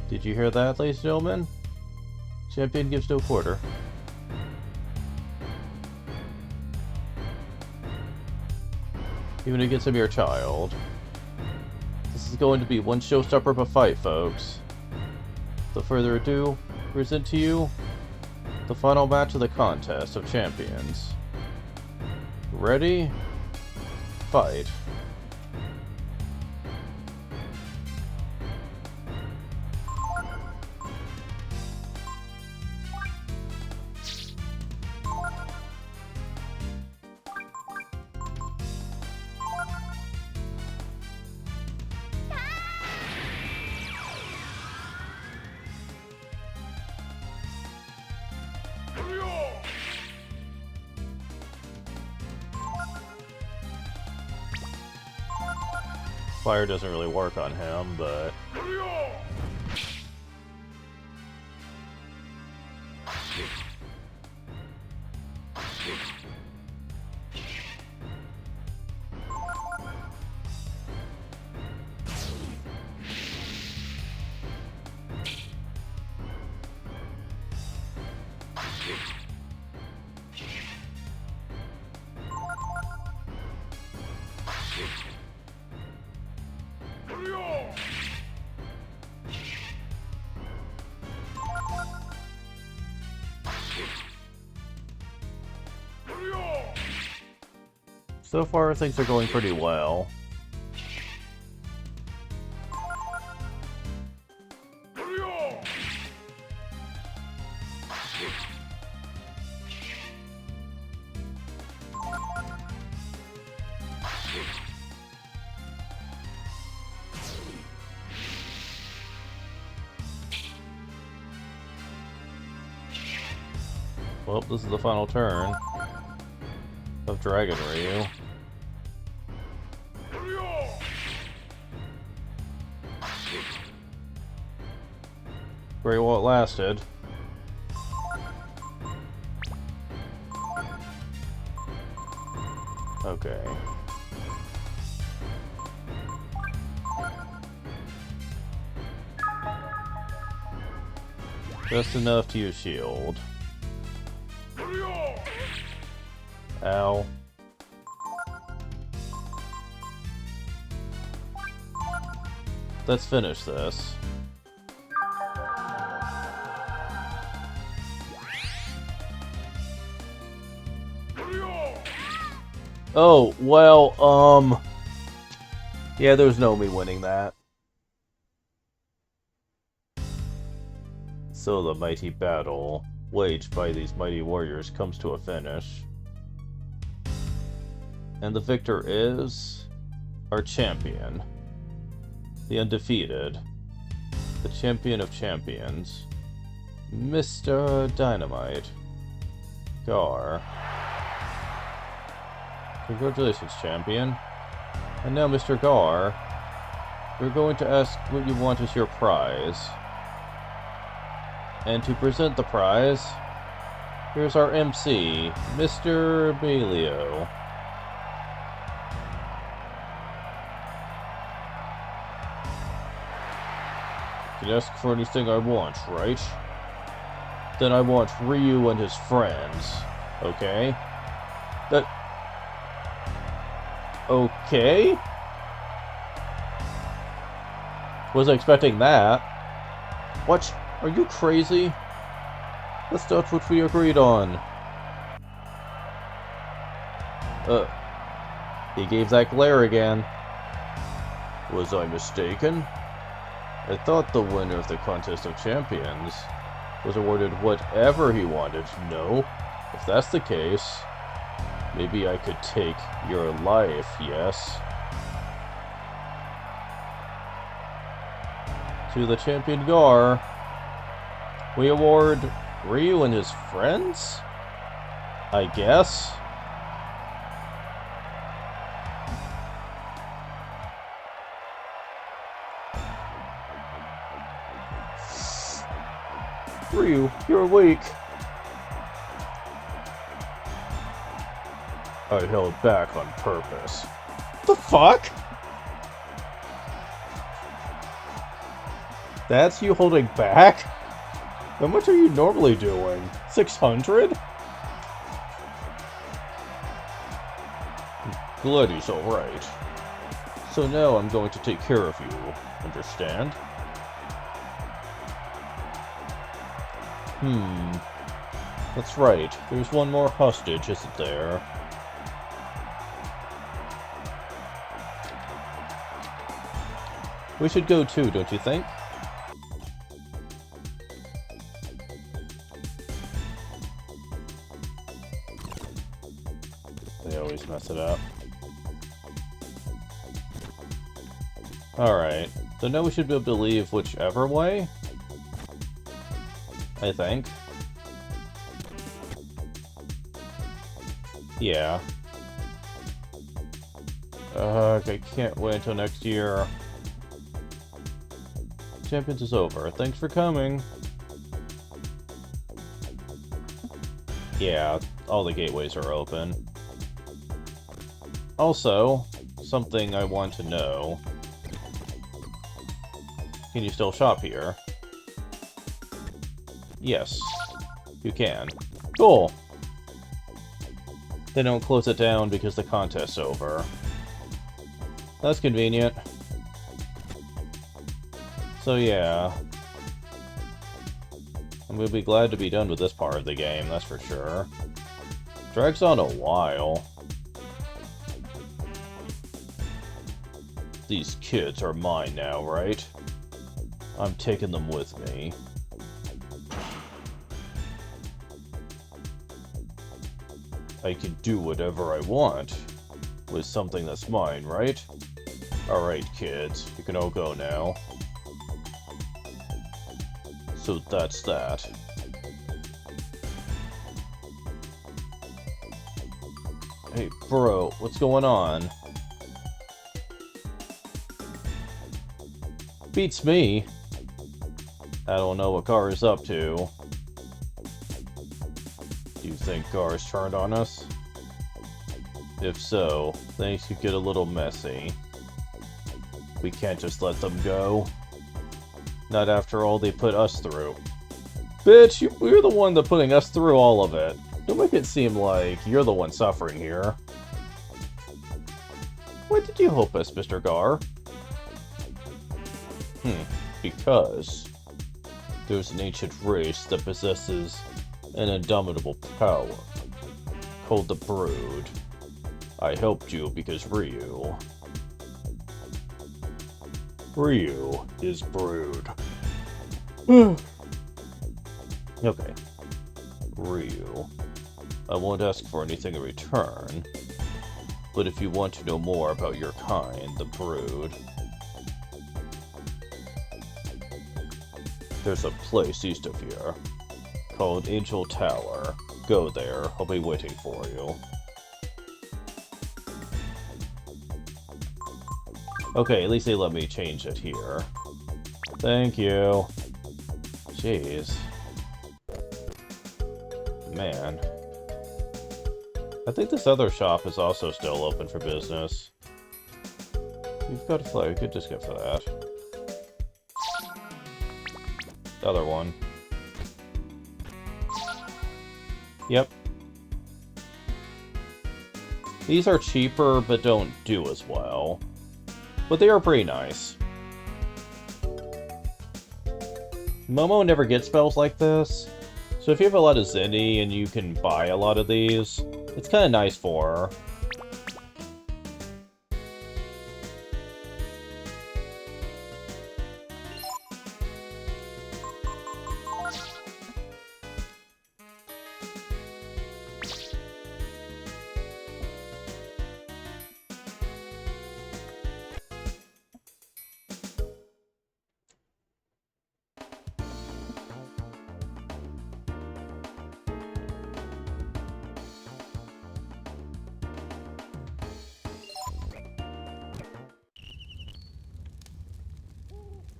Did you hear that, ladies and gentlemen? Champion gives no quarter. Even against a mere child. This is going to be one showstopper of a fight, folks. Without further ado, present to you the final match of the Contest of Champions. Ready? Fight. Fire doesn't really work on him, but... So far, things are going pretty well. Well, this is the final turn of Dragon Ryu. Great while it lasted. Okay. Just enough to use shield. Ow. Let's finish this. Oh, well, yeah, there's no me winning that. So the mighty battle waged by these mighty warriors comes to a finish. And the victor is... our champion. The undefeated. The champion of champions. Mr. Dynamite. Gar. Congratulations, champion. And now, Mr. Gar, we're going to ask what you want as your prize. And to present the prize, here's our MC, Mr. Bailio. You can ask for anything I want, right? Then I want Ryu and his friends, okay? Okay? Wasn't expecting that. What? Are you crazy? That's not what we agreed on. He gave that glare again. Was I mistaken? I thought the winner of the Contest of Champions was awarded whatever he wanted. No. If that's the case, maybe I could take your life, yes? To the champion Gar, we award Ryu and his friends? I guess? Ryu, you're weak. I held back on purpose. The fuck? That's you holding back? How much are you normally doing? 600? Glad he's alright. So now I'm going to take care of you, understand? That's right. There's one more hostage, isn't there? We should go too, don't you think? They always mess it up. Alright. So now we should be able to leave whichever way? I think. Yeah. I can't wait until next year. Champions is over. Thanks for coming. Yeah, all the gateways are open. Also, something I want to know. Can you still shop here? Yes, you can. Cool. They don't close it down because the contest's over. That's convenient. So yeah. I'm gonna be glad to be done with this part of the game, that's for sure. Drags on a while. These kids are mine now, right? I'm taking them with me. I can do whatever I want with something that's mine, right? Alright, kids, you can all go now. So that's that. Hey, bro, what's going on? Beats me. I don't know what Gar is up to. Do you think Gar's turned on us? If so, things could get a little messy. We can't just let them go. Not after all they put us through. Bitch, you're the one that's putting us through all of it. Don't make it seem like you're the one suffering here. Why did you help us, Mr. Gar? Because there's an ancient race that possesses an indomitable power, called the Brood. I helped you because Ryu is Brood. Okay. Ryu. I won't ask for anything in return, but if you want to know more about your kind, the Brood, there's a place east of here called Angel Tower. Go there, I'll be waiting for you. Okay, at least they let me change it here. Thank you. Jeez. Man. I think this other shop is also still open for business. You've got a flag, good discount for that. The other one. Yep. These are cheaper, but don't do as well. But they are pretty nice. Momo never gets spells like this, so if you have a lot of Zenny and you can buy a lot of these, it's kind of nice for her.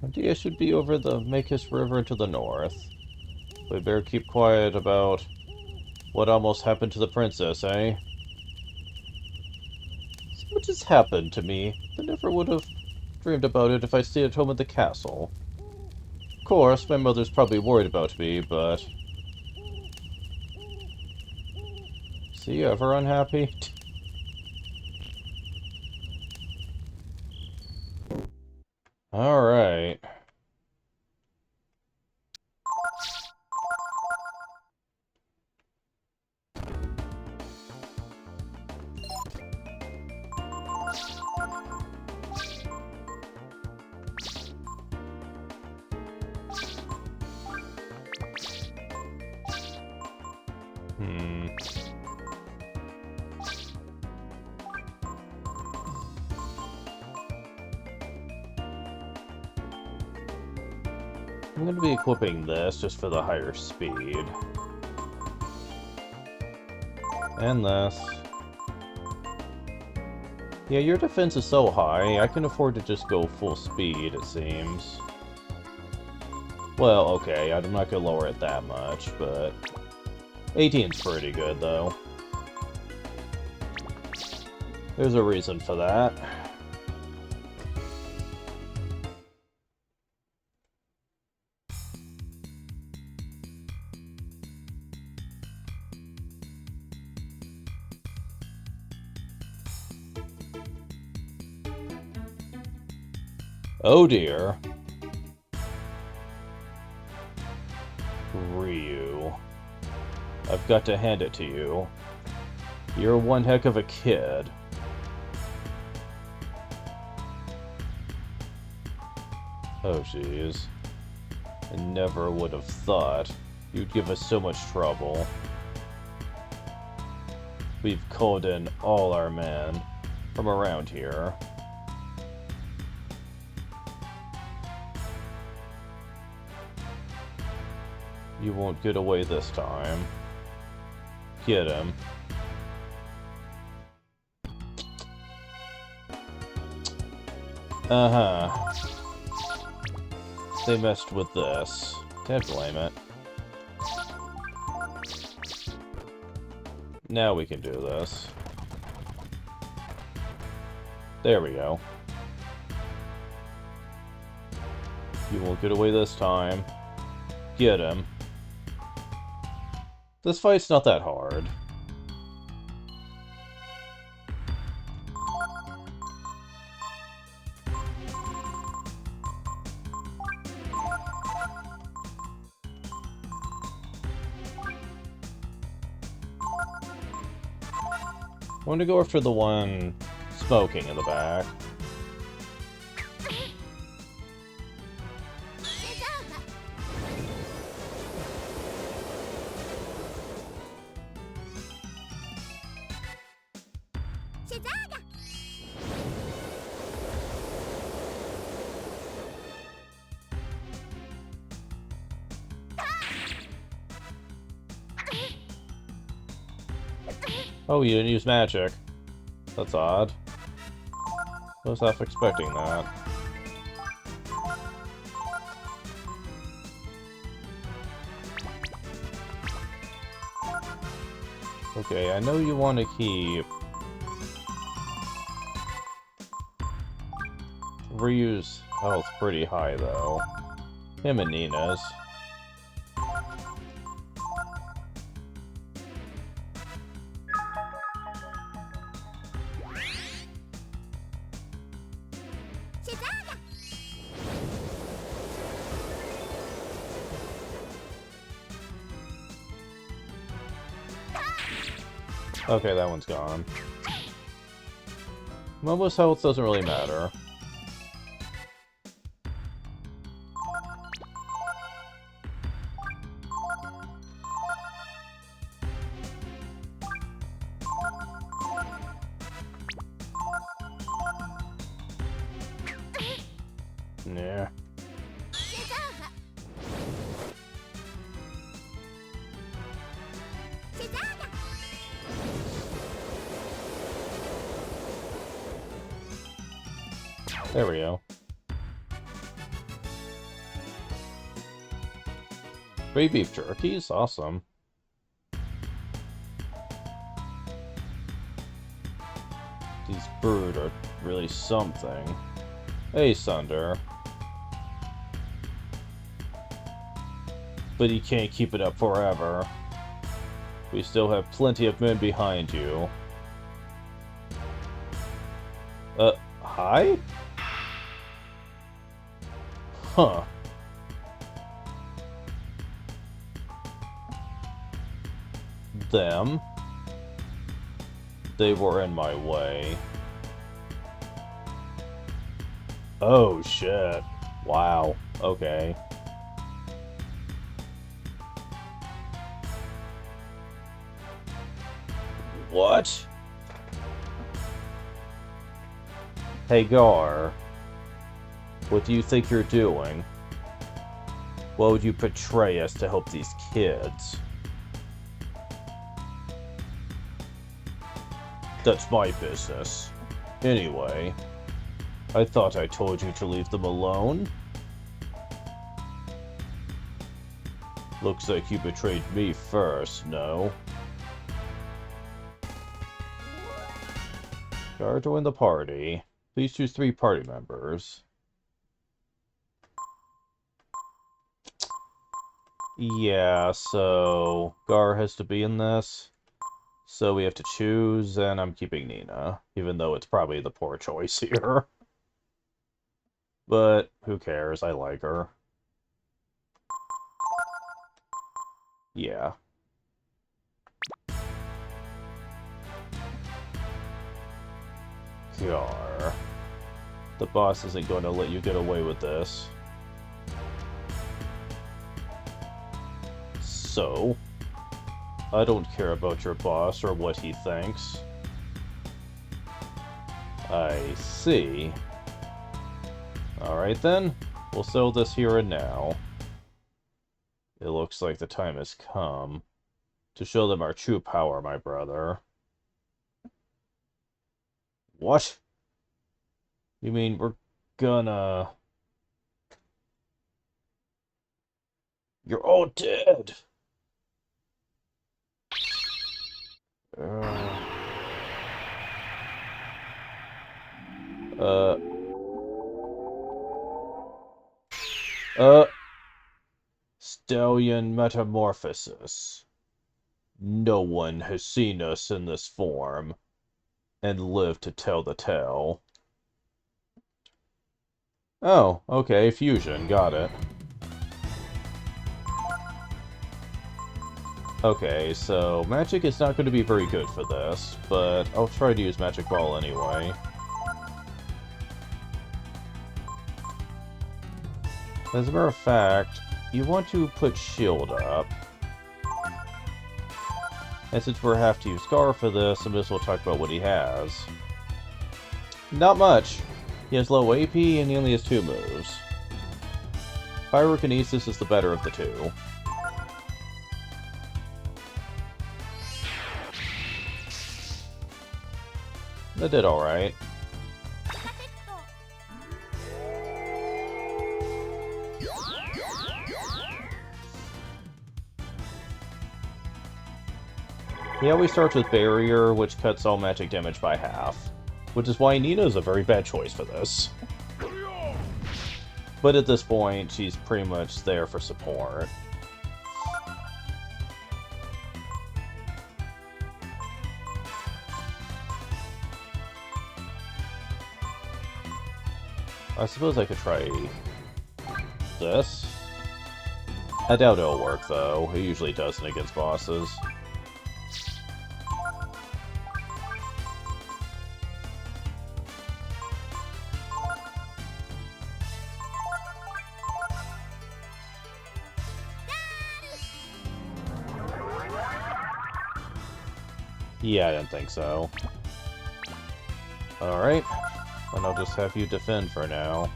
Idea should be over the Makis River to the north. We better keep quiet about what almost happened to the princess, eh? So much has happened to me. I never would have dreamed about it if I stayed at home at the castle. Of course, my mother's probably worried about me, but... Is he ever unhappy? Alright. I'm going to be equipping this just for the higher speed. And this. Yeah, your defense is so high, I can afford to just go full speed, it seems. Well, okay, I'm not gonna lower it that much, but... 18's pretty good, though. There's a reason for that. Oh dear. Ryu. I've got to hand it to you. You're one heck of a kid. Oh jeez. I never would have thought you'd give us so much trouble. We've called in all our men from around here. You won't get away this time. Get him. Uh-huh. They messed with this. Can't blame it. Now we can do this. There we go. You won't get away this time. Get him. This fight's not that hard. I want to go after the one smoking in the back. Oh, you didn't use magic. That's odd. I was half expecting that. Okay, I know you want to keep Ryu's health pretty high, though. Him and Nina's. Okay, that one's gone. Momo's health doesn't really matter. Yeah. There we go. Free beef jerkies? Awesome. These brood are really something. Hey, Sunder. But you can't keep it up forever. We still have plenty of men behind you. Hi? Huh. Them. They were in my way. Oh, shit. Wow. Okay. What? Hey, Gar. What do you think you're doing? Why would you betray us to help these kids? That's my business. Anyway, I thought I told you to leave them alone. Looks like you betrayed me first, no? Gar, join the party. Please choose 3 party members. Yeah, so Gar has to be in this. So we have to choose, and I'm keeping Nina, even though it's probably the poor choice here. But who cares? I like her. Yeah. Gar. The boss isn't going to let you get away with this. So, I don't care about your boss or what he thinks. I see. Alright then, we'll settle this here and now. It looks like the time has come to show them our true power, my brother. What? You mean we're gonna... You're all dead! Uh... Stallion Metamorphosis. No one has seen us in this form, and lived to tell the tale. Oh, okay, fusion, got it. Okay, so magic is not going to be very good for this, but I'll try to use Magic Ball anyway. As a matter of fact, you want to put Shield up. And since we're have to use Gar for this, I'm just going to talk about what he has. Not much. He has low AP and he only has 2 moves. Pyrokinesis is the better of the 2. That did alright. He always starts with Barrier, which cuts all magic damage by half. Which is why Nina is a very bad choice for this. But at this point, she's pretty much there for support. I suppose I could try this. I doubt it'll work, though. It usually doesn't against bosses. Yeah, I didn't think so. Alright. And I'll just have you defend for now.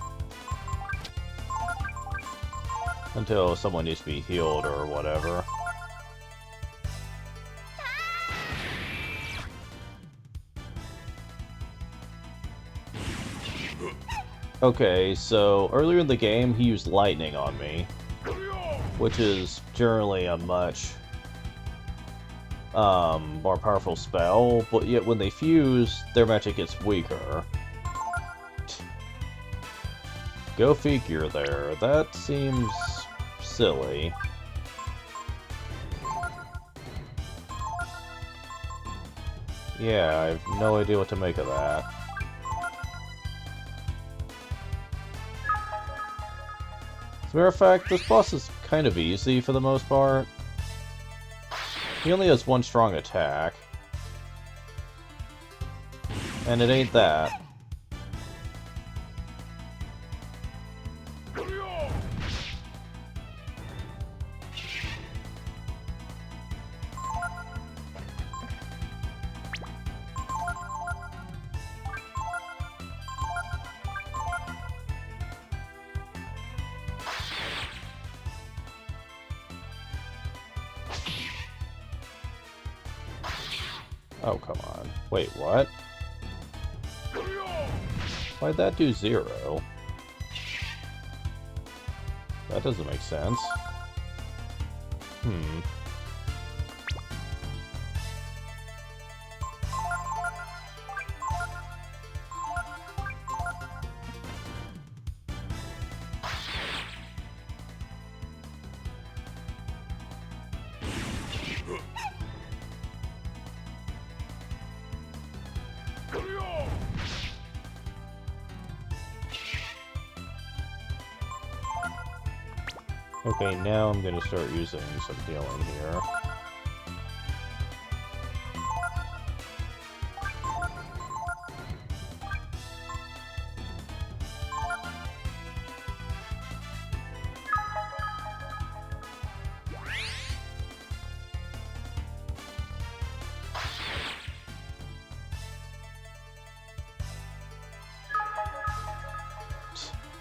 Until someone needs to be healed or whatever. Okay, so earlier in the game he used lightning on me. Which is generally a much more powerful spell, but yet when they fuse, their magic gets weaker. Go figure there. That seems silly. Yeah, I have no idea what to make of that. As a matter of fact, this boss is kind of easy for the most part. He only has 1 strong attack. And it ain't that. Oh, come on. Wait, what? Why'd that do 0? That doesn't make sense. Okay, now I'm gonna start using some healing here.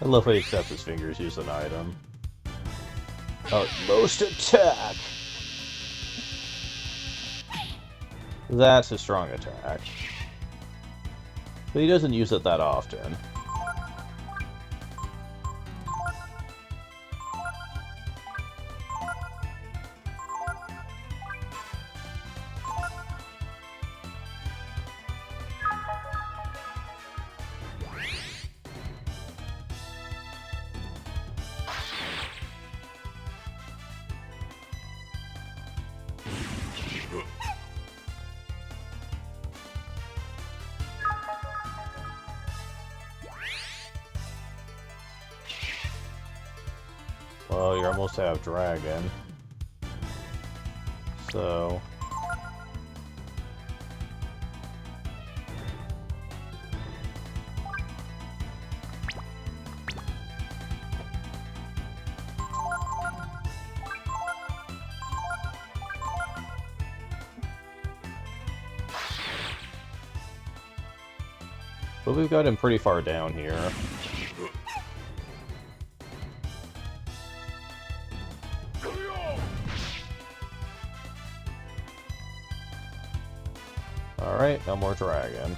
I love how he accepts his fingers use an item. Utmost attack! That's a strong attack. But he doesn't use it that often. Well, you're almost half dragon. So... But we've got him pretty far down here. Alright, no more dragon.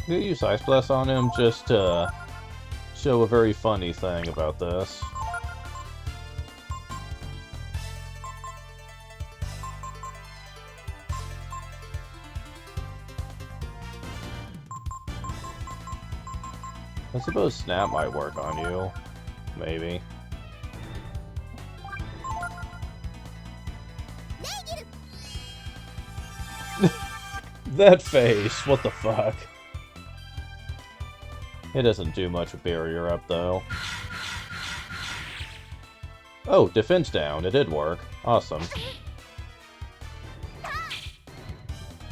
I'm gonna use Ice Blast on him just to show a very funny thing about this. I suppose Snap might work on you. Maybe. That face! What the fuck? It doesn't do much with barrier up, though. Oh, defense down. It did work. Awesome.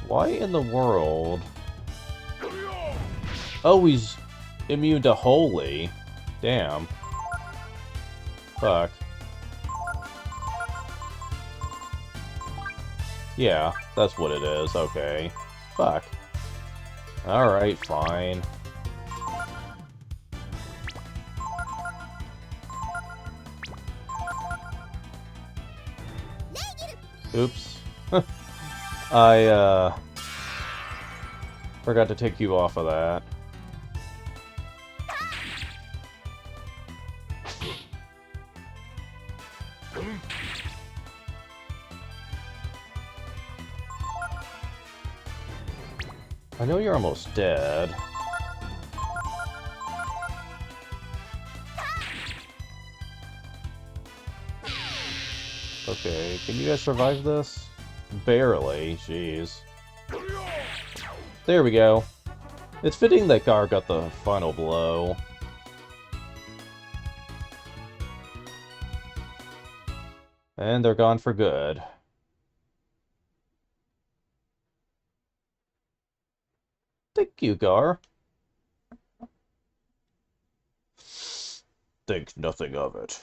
Why in the world? Oh, he's immune to Holy. Damn. Fuck. Yeah, that's what it is. Okay. Fuck. Alright, fine. Oops. I, forgot to take you off of that. I know you're almost dead. Okay, can you guys survive this? Barely, jeez. There we go. It's fitting that Gar got the final blow. And they're gone for good. Thank you, Gar. Think nothing of it.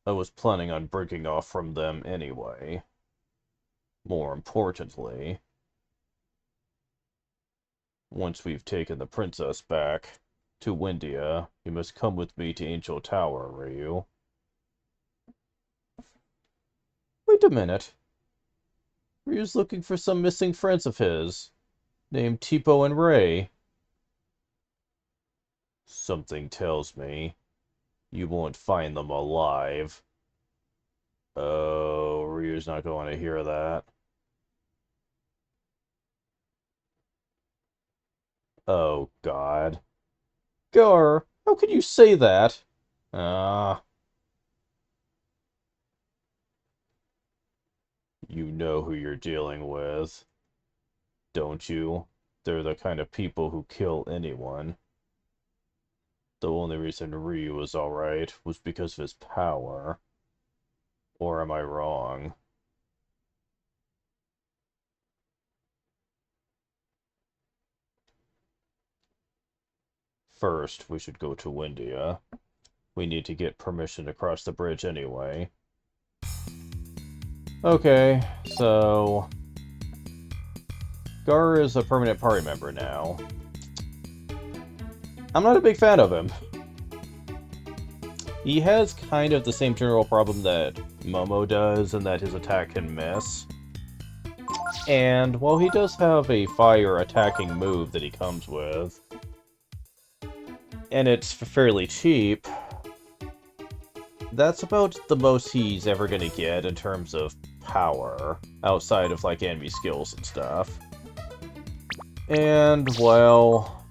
I was planning on breaking off from them anyway. More importantly, once we've taken the princess back to Windia, you must come with me to Angel Tower, Ryu. Wait a minute. Ryu's looking for some missing friends of his, named Tipo and Ray. Something tells me you won't find them alive. Oh, Ryu's not going to hear that. Oh, God. Gar, how could you say that? Ah, you know who you're dealing with, don't you? They're the kind of people who kill anyone. The only reason Ryu was alright was because of his power. Or am I wrong? First, we should go to Windia. We need to get permission to cross the bridge anyway. Okay, so... Gar is a permanent party member now. I'm not a big fan of him. He has kind of the same general problem that Momo does, in that his attack can miss. And while he does have a fire attacking move that he comes with, and it's fairly cheap, that's about the most he's ever gonna get in terms of power, outside of, like, enemy skills and stuff. And, well...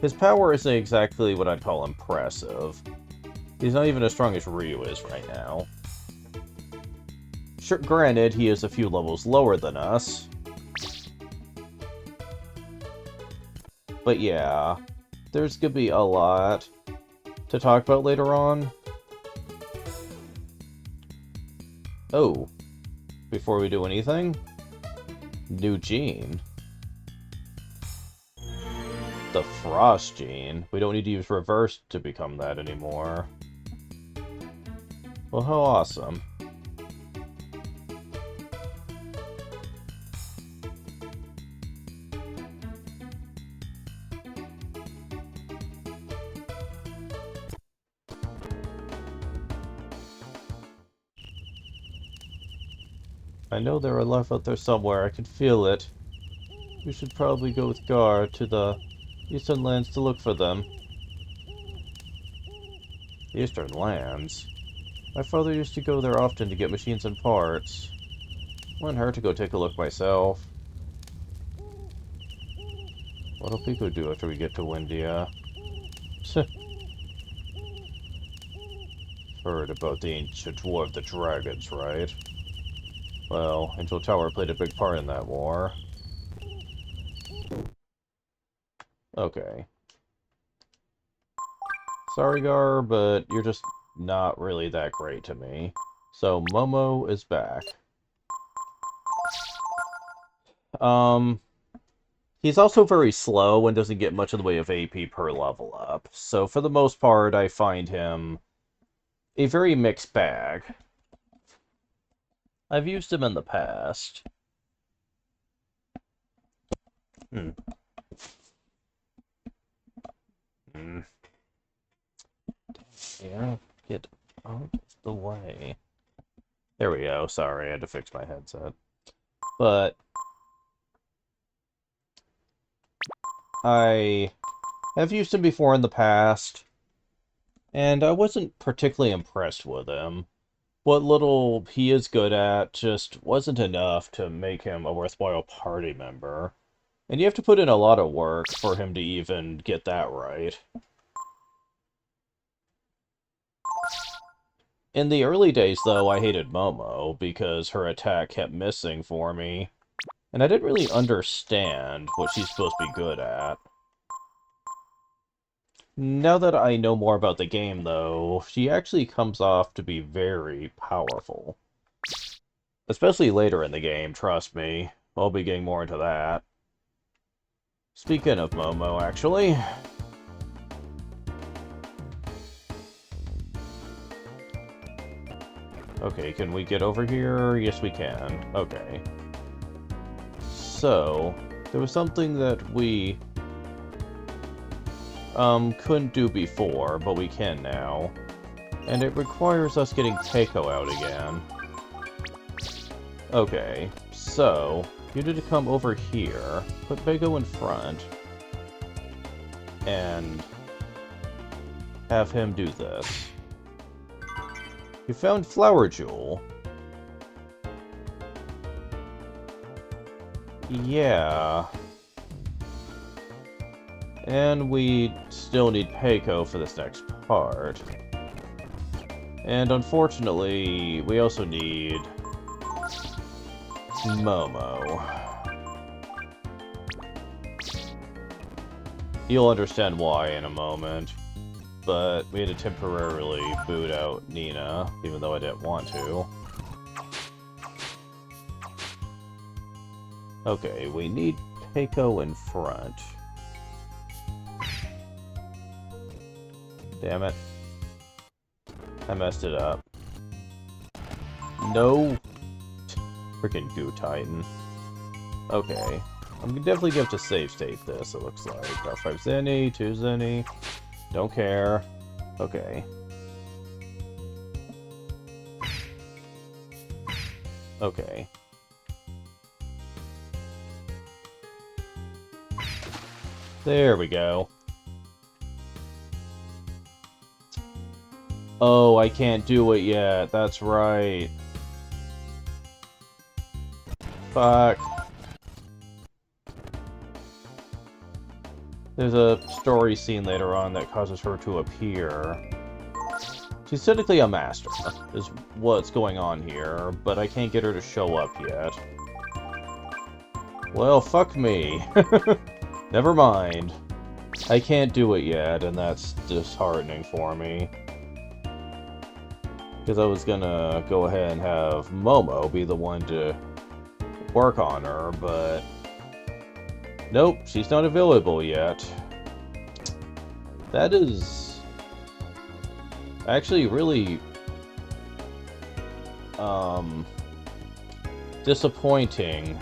his power isn't exactly what I'd call impressive. He's not even as strong as Ryu is right now. Sure, granted, he is a few levels lower than us. But yeah, there's gonna be a lot to talk about later on. Oh, before we do anything, new gene. The Frost gene. We don't need to use reverse to become that anymore. Well, how awesome. I know there are life out there somewhere. I can feel it. We should probably go with Gar to the Eastern Lands to look for them. Eastern Lands? My father used to go there often to get machines and parts. Wouldn't hurt to go take a look myself. What'll Pico do after we get to Windia? Heard about the ancient war of the dragons, right? Well, Angel Tower played a big part in that war. Okay. Sorry, Gar, but you're just not really that great to me. So, Momo is back. He's also very slow and doesn't get much in the way of AP per level up. So, for the most part, I find him a very mixed bag. I've used him in the past. Hmm. Yeah, get out of the way. There we go. Sorry, I had to fix my headset. But I have used him before in the past, and I wasn't particularly impressed with him. What little he is good at just wasn't enough to make him a worthwhile party member. And you have to put in a lot of work for him to even get that right. In the early days, though, I hated Momo, because her attack kept missing for me. And I didn't really understand what she's supposed to be good at. Now that I know more about the game, though, she actually comes off to be very powerful. Especially later in the game, trust me. I'll be getting more into that. Speaking of Momo, actually... Okay, can we get over here? Yes, we can. Okay. So, there was something that we couldn't do before, but we can now. And it requires us getting Keiko out again. Okay, so, you need to come over here, put Bego in front, and have him do this. You found Flower Jewel. Yeah. And we still need Peiko for this next part. And unfortunately, we also need Momo. You'll understand why in a moment. But we had to temporarily boot out Nina, even though I didn't want to. Okay, we need Peiko in front. Damn it. I messed it up. No! Freaking Goo Titan. Okay. I'm gonna definitely give to save state this, it looks like. Got 5 Zenny, 2 Zenny. Don't care. Okay. Okay. There we go. Oh, I can't do it yet. That's right. Fuck. There's a story scene later on that causes her to appear. She's technically a master, is what's going on here, but I can't get her to show up yet. Well, fuck me. Never mind. I can't do it yet, and that's disheartening for me. Because I was gonna go ahead and have Momo be the one to work on her, but... Nope, she's not available yet. That is... actually really... disappointing.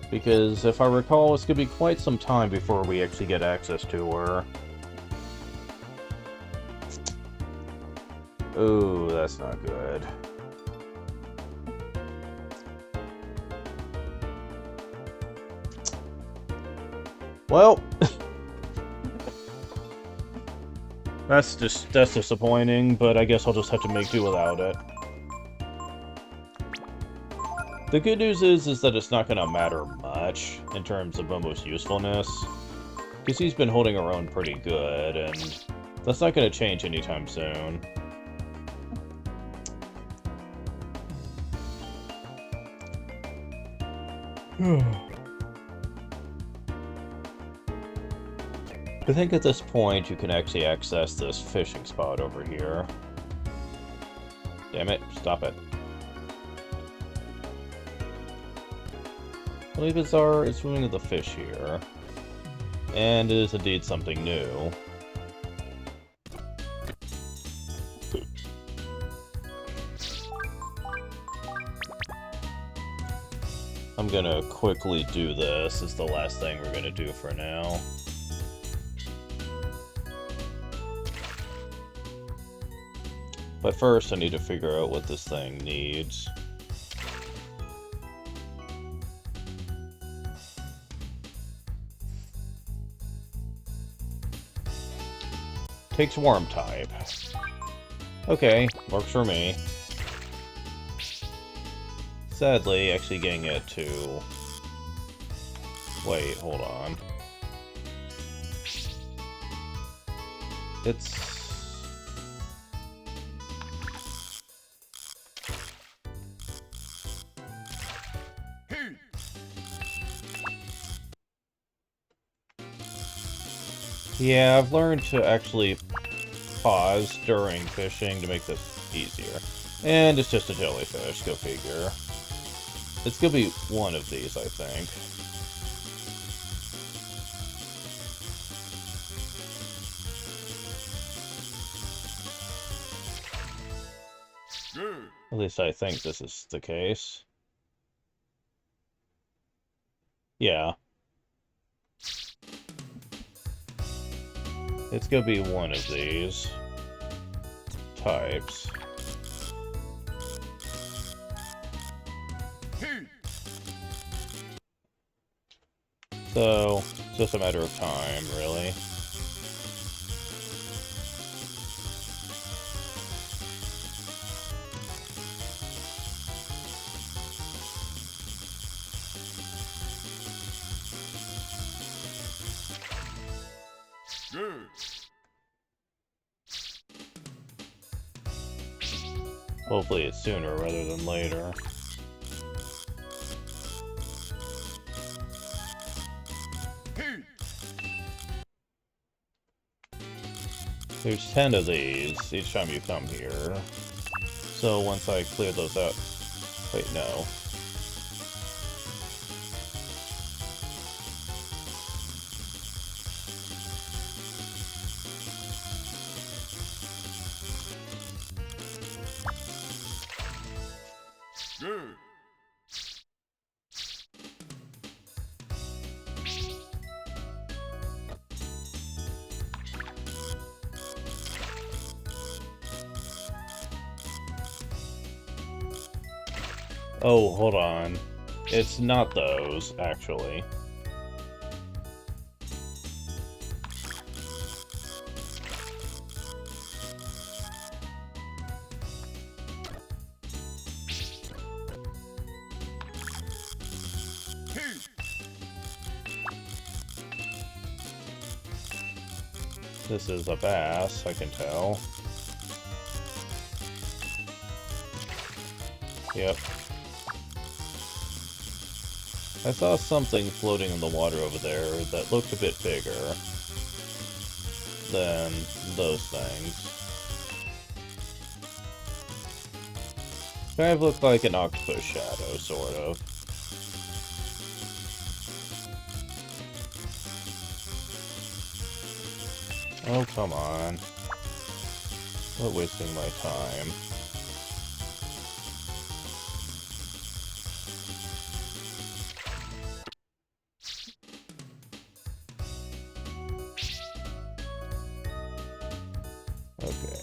Because, if I recall, it's gonna be quite some time before we actually get access to her. Ooh, that's not good. Well... that's disappointing, but I guess I'll just have to make do without it. The good news is that it's not going to matter much in terms of Momo's usefulness, because he's been holding her own pretty good, and that's not going to change anytime soon. I think at this point you can actually access this fishing spot over here. Damn it, stop it. Really bizarre is swimming with the fish here. And it is indeed something new. I'm gonna quickly do this. It's the last thing we're gonna do for now. But first I need to figure out what this thing needs. Takes worm type. Okay, works for me. Sadly, actually getting it to... Wait, hold on. It's... Yeah, I've learned to actually pause during fishing to make this easier. And it's just a jellyfish, go figure. It's gonna be one of these, I think. At least I think this is the case. Yeah. It's gonna be one of these types. So, it's just a matter of time, really. Hopefully it's sooner rather than later. There's 10 of these each time you come here. So once I clear those out... Wait, no. Oh, hold on. It's not those, actually. This is a bass, I can tell. Yep. I saw something floating in the water over there that looked a bit bigger than those things. Kind of looked like an octopus shadow, sort of. Oh, come on. Quit wasting my time. Okay.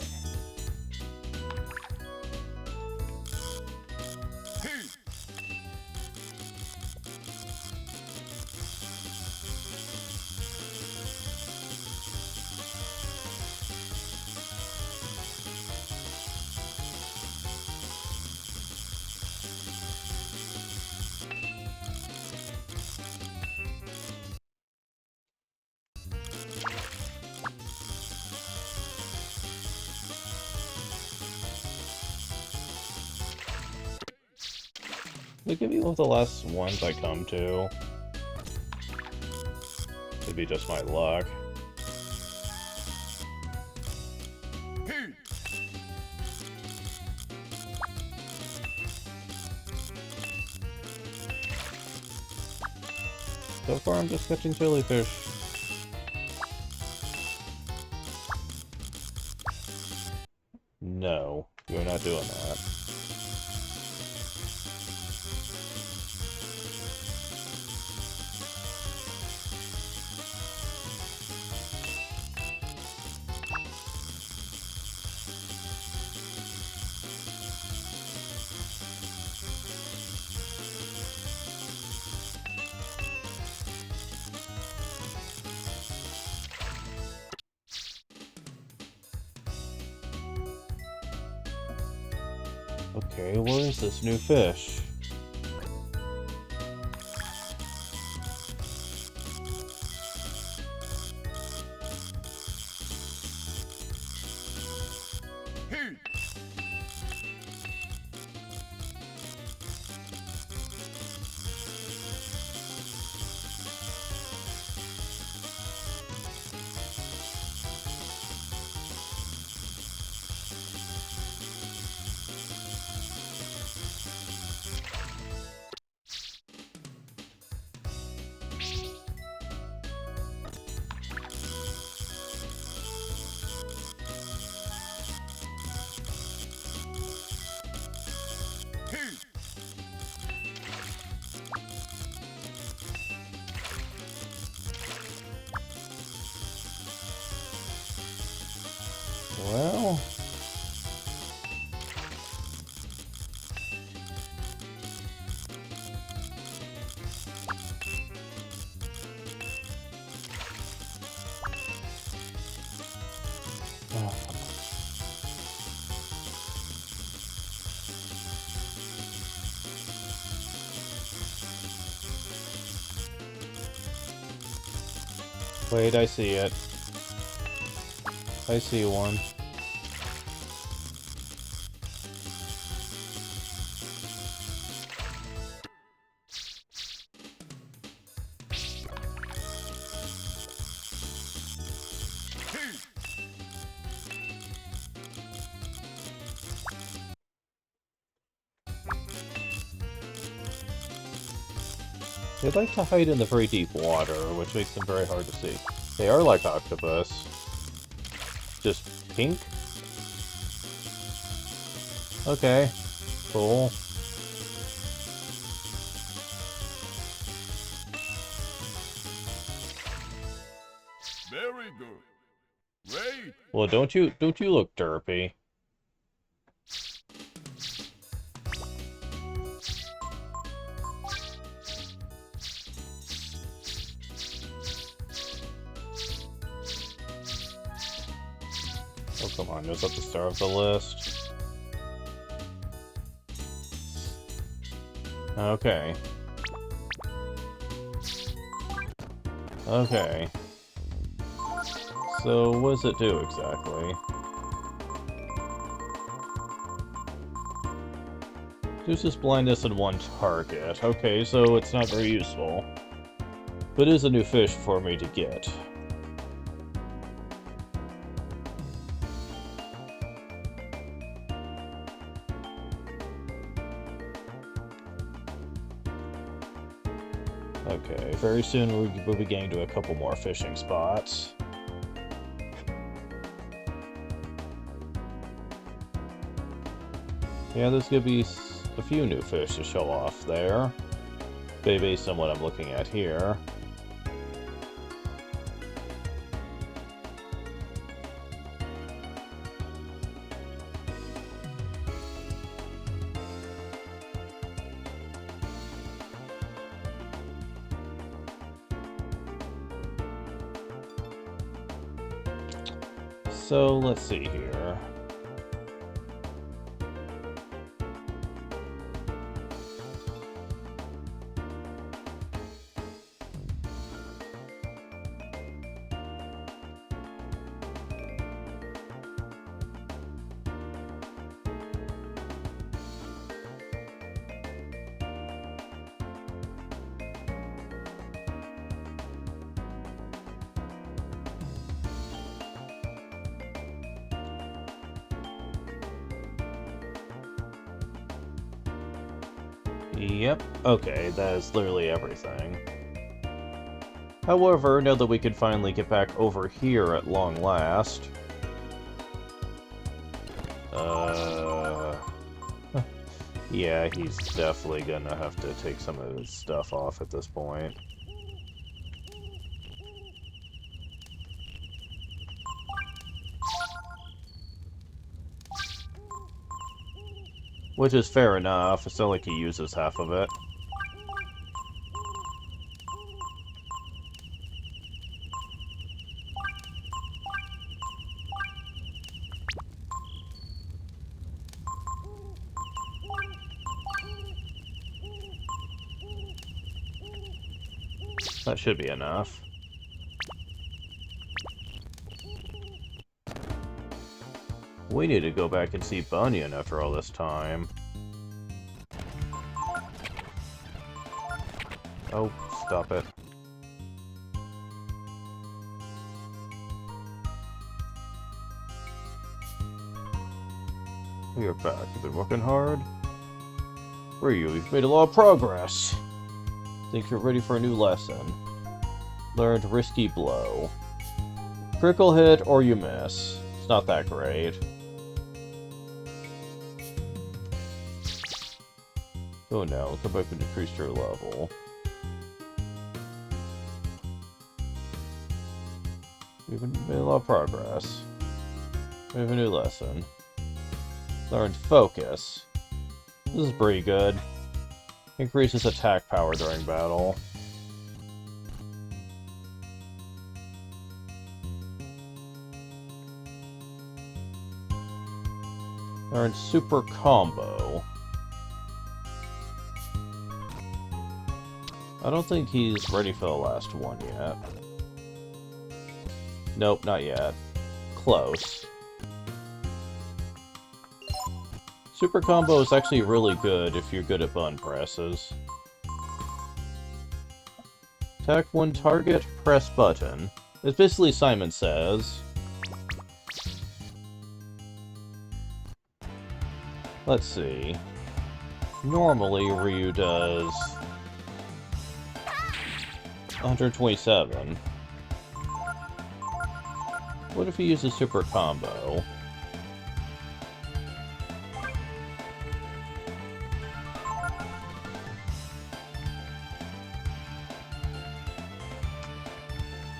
Look at me one of the last ones I come to. It'd be just my luck. So far I'm just catching jellyfish. No, you're not doing that. Okay, where is this new fish? Well... Wait, I see it. I see one. They like to hide in the very deep water, which makes them very hard to see. They are like octopus. Just pink? Okay. Cool. Very good. Great. Well, don't you look derpy. Oh, come on, was that the star of the list? Okay. Okay. So, what does it do exactly? Reduces blindness in one target. Okay, so it's not very useful. But it is a new fish for me to get. Okay, very soon we'll be getting to a couple more fishing spots. Yeah, there's gonna be a few new fish to show off there, based on what I'm looking at here. So, let's see here. Yep, okay, that is literally everything. However, now that we can finally get back over here at long last... yeah, he's definitely gonna have to take some of his stuff off at this point. Which is fair enough, it's not like he uses half of it. That should be enough. We need to go back and see Bunyan after all this time. Oh, stop it. You're back. You've been working hard? Where are you? You've made a lot of progress. Think you're ready for a new lesson. Learned Risky Blow. Critical hit or you miss. It's not that great. Oh no, come back and decrease your level. We've made a lot of progress. We have a new lesson. Learn Focus. This is pretty good. Increases attack power during battle. Learn Super Combo. I don't think he's ready for the last one yet. Nope, not yet. Close. Super Combo is actually really good if you're good at button presses. Attack one target, press button. It's basically Simon Says. Let's see. Normally, Ryu does 127. What if he uses Super Combo?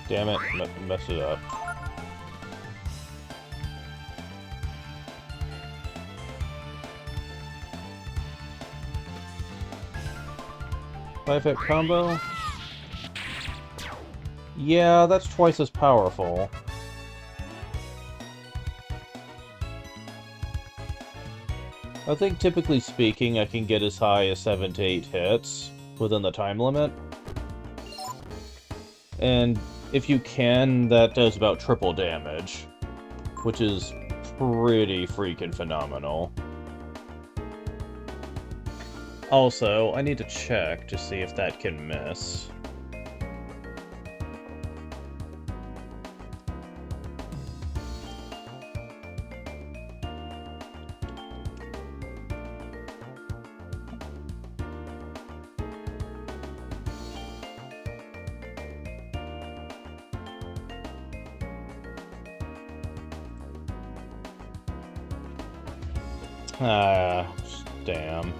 Damn it, messed it up. Five-hit combo? Yeah, that's twice as powerful. I think typically speaking, I can get as high as 7 to 8 hits within the time limit. And if you can, that does about triple damage, which is pretty freaking phenomenal. Also, I need to check to see if that can miss. Ah, damn.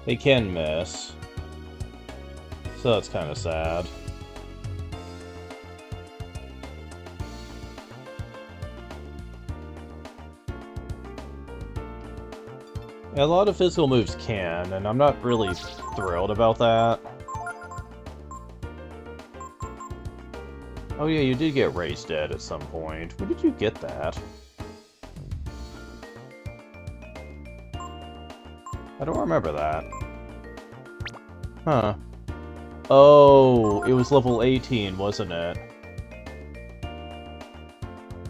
They can miss. So that's kind of sad. A lot of physical moves can, and I'm not really thrilled about that. Oh yeah, you did get Raised Dead at some point. When did you get that? I don't remember that. Huh. Oh, it was level 18, wasn't it?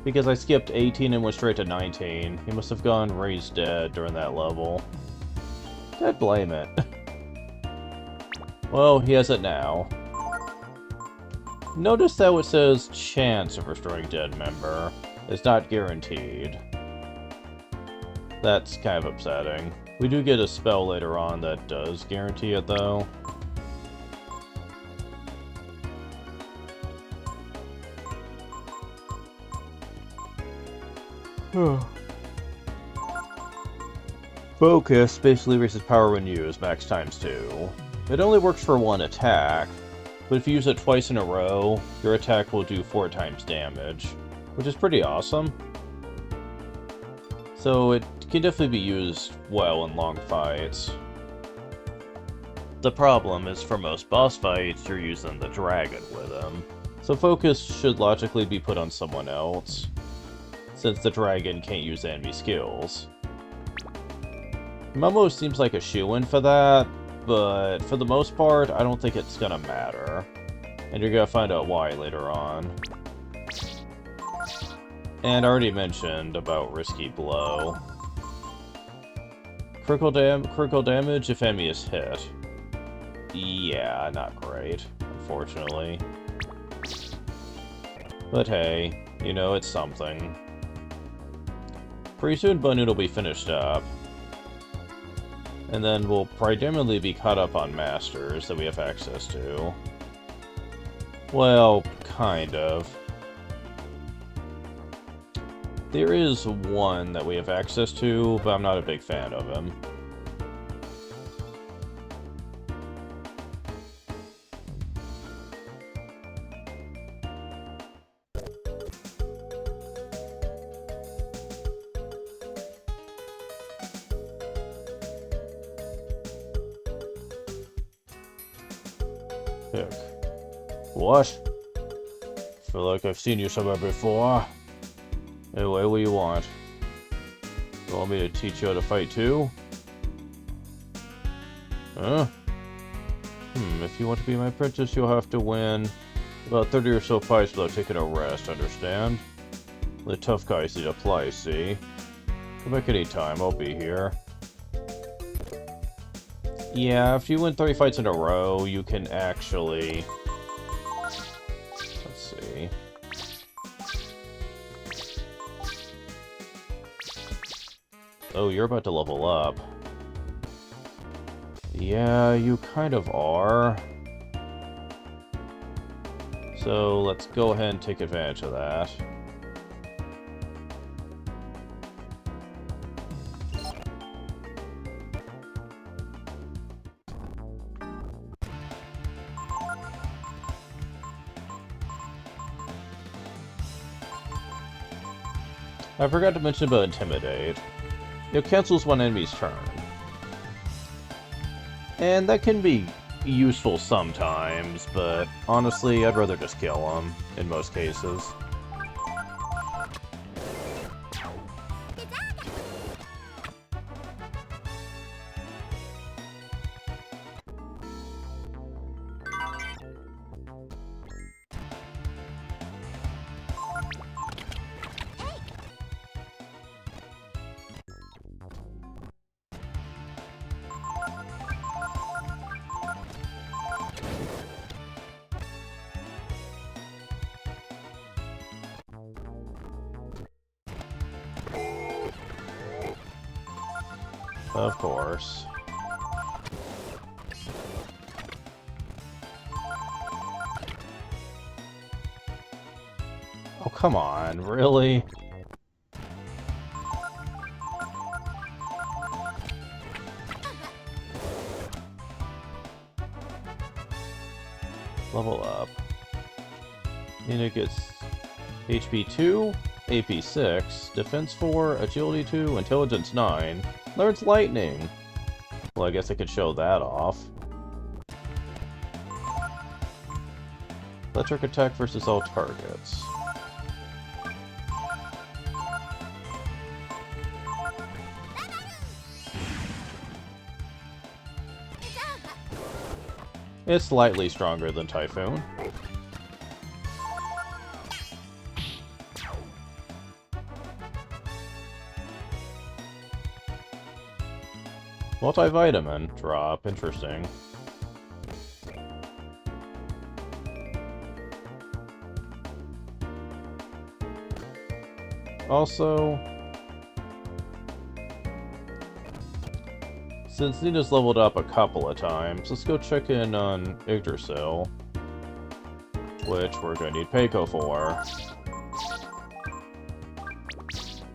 Because I skipped 18 and went straight to 19. He must have gone Raised Dead during that level. I'd blame it. Well, he has it now. Notice how it says chance of restoring dead member. It's not guaranteed. That's kind of upsetting. We do get a spell later on that does guarantee it, though. Focus basically raises power when used, max times 2. It only works for one attack, but if you use it twice in a row, your attack will do 4 times damage, which is pretty awesome. So it can definitely be used well in long fights. The problem is for most boss fights, you're using the dragon with him. So focus should logically be put on someone else, since the dragon can't use enemy skills. Momo seems like a shoo-in for that, but for the most part, I don't think it's gonna matter. And you're gonna find out why later on. And I already mentioned about Risky Blow. Critical damage if enemy is hit. Yeah, not great, unfortunately. But hey, you know, it's something. Pretty soon Bunut will be finished up. And then we'll primarily be caught up on Masters that we have access to. Well, kind of. There is one that we have access to, but I'm not a big fan of him. Pick. What? Feel like I've seen you somewhere before. Anyway, what do you want? You want me to teach you how to fight too? Huh? If you want to be my princess, you'll have to win about 30 or so fights without taking a rest, understand? The tough guys need a place, see? Come back anytime, I'll be here. Yeah, if you win 30 fights in a row, you can actually... Let's see... Oh, you're about to level up. Yeah, you kind of are. So let's go ahead and take advantage of that. I forgot to mention about Intimidate. It cancels one enemy's turn. And that can be useful sometimes, but honestly, I'd rather just kill them, in most cases. Of course. Oh, come on, really? Level up. Nina gets HP 2, AP 6, Defense 4, Agility 2, Intelligence 9. Learns Lightning. Well, I guess I could show that off. Electric attack versus all targets. It's slightly stronger than Typhoon. Multivitamin drop, interesting. Also, since Nina's leveled up a couple of times, let's go check in on Yggdrasil, which we're going to need Peiko for.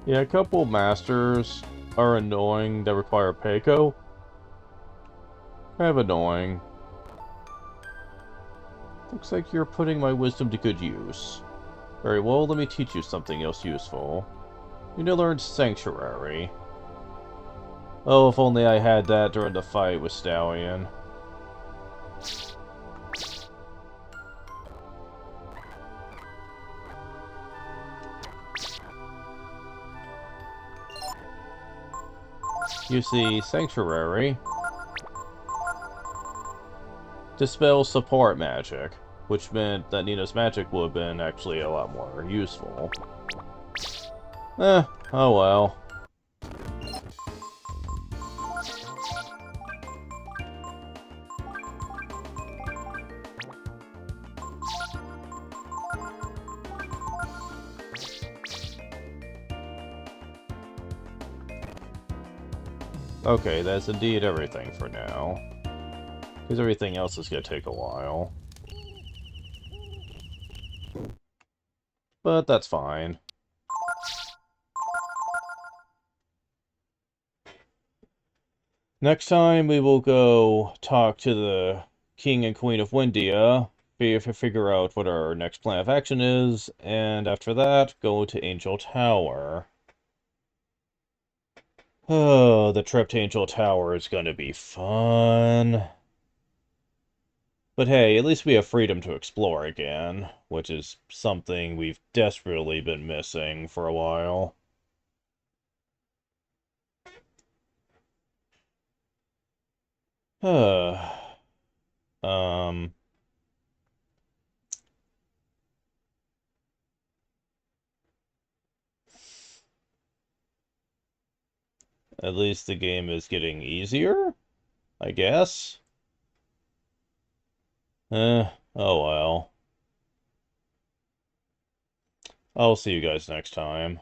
Yeah, a couple masters are annoying that require Peiko. Kind of annoying. Looks like you're putting my wisdom to good use. Very well, let me teach you something else useful. You need to learn Sanctuary. Oh, if only I had that during the fight with Stallion. You see, Sanctuary dispels support magic, which meant that Nina's magic would have been actually a lot more useful. Oh well. Okay, that's indeed everything for now. Because everything else is going to take a while. But that's fine. Next time we will go talk to the King and Queen of Windia, figure out what our next plan of action is, and after that, go to Angel Tower. Oh, the trip to Angel Tower is going to be fun. But hey, at least we have freedom to explore again, which is something we've desperately been missing for a while. Um, at least the game is getting easier, I guess. Oh well. I'll see you guys next time.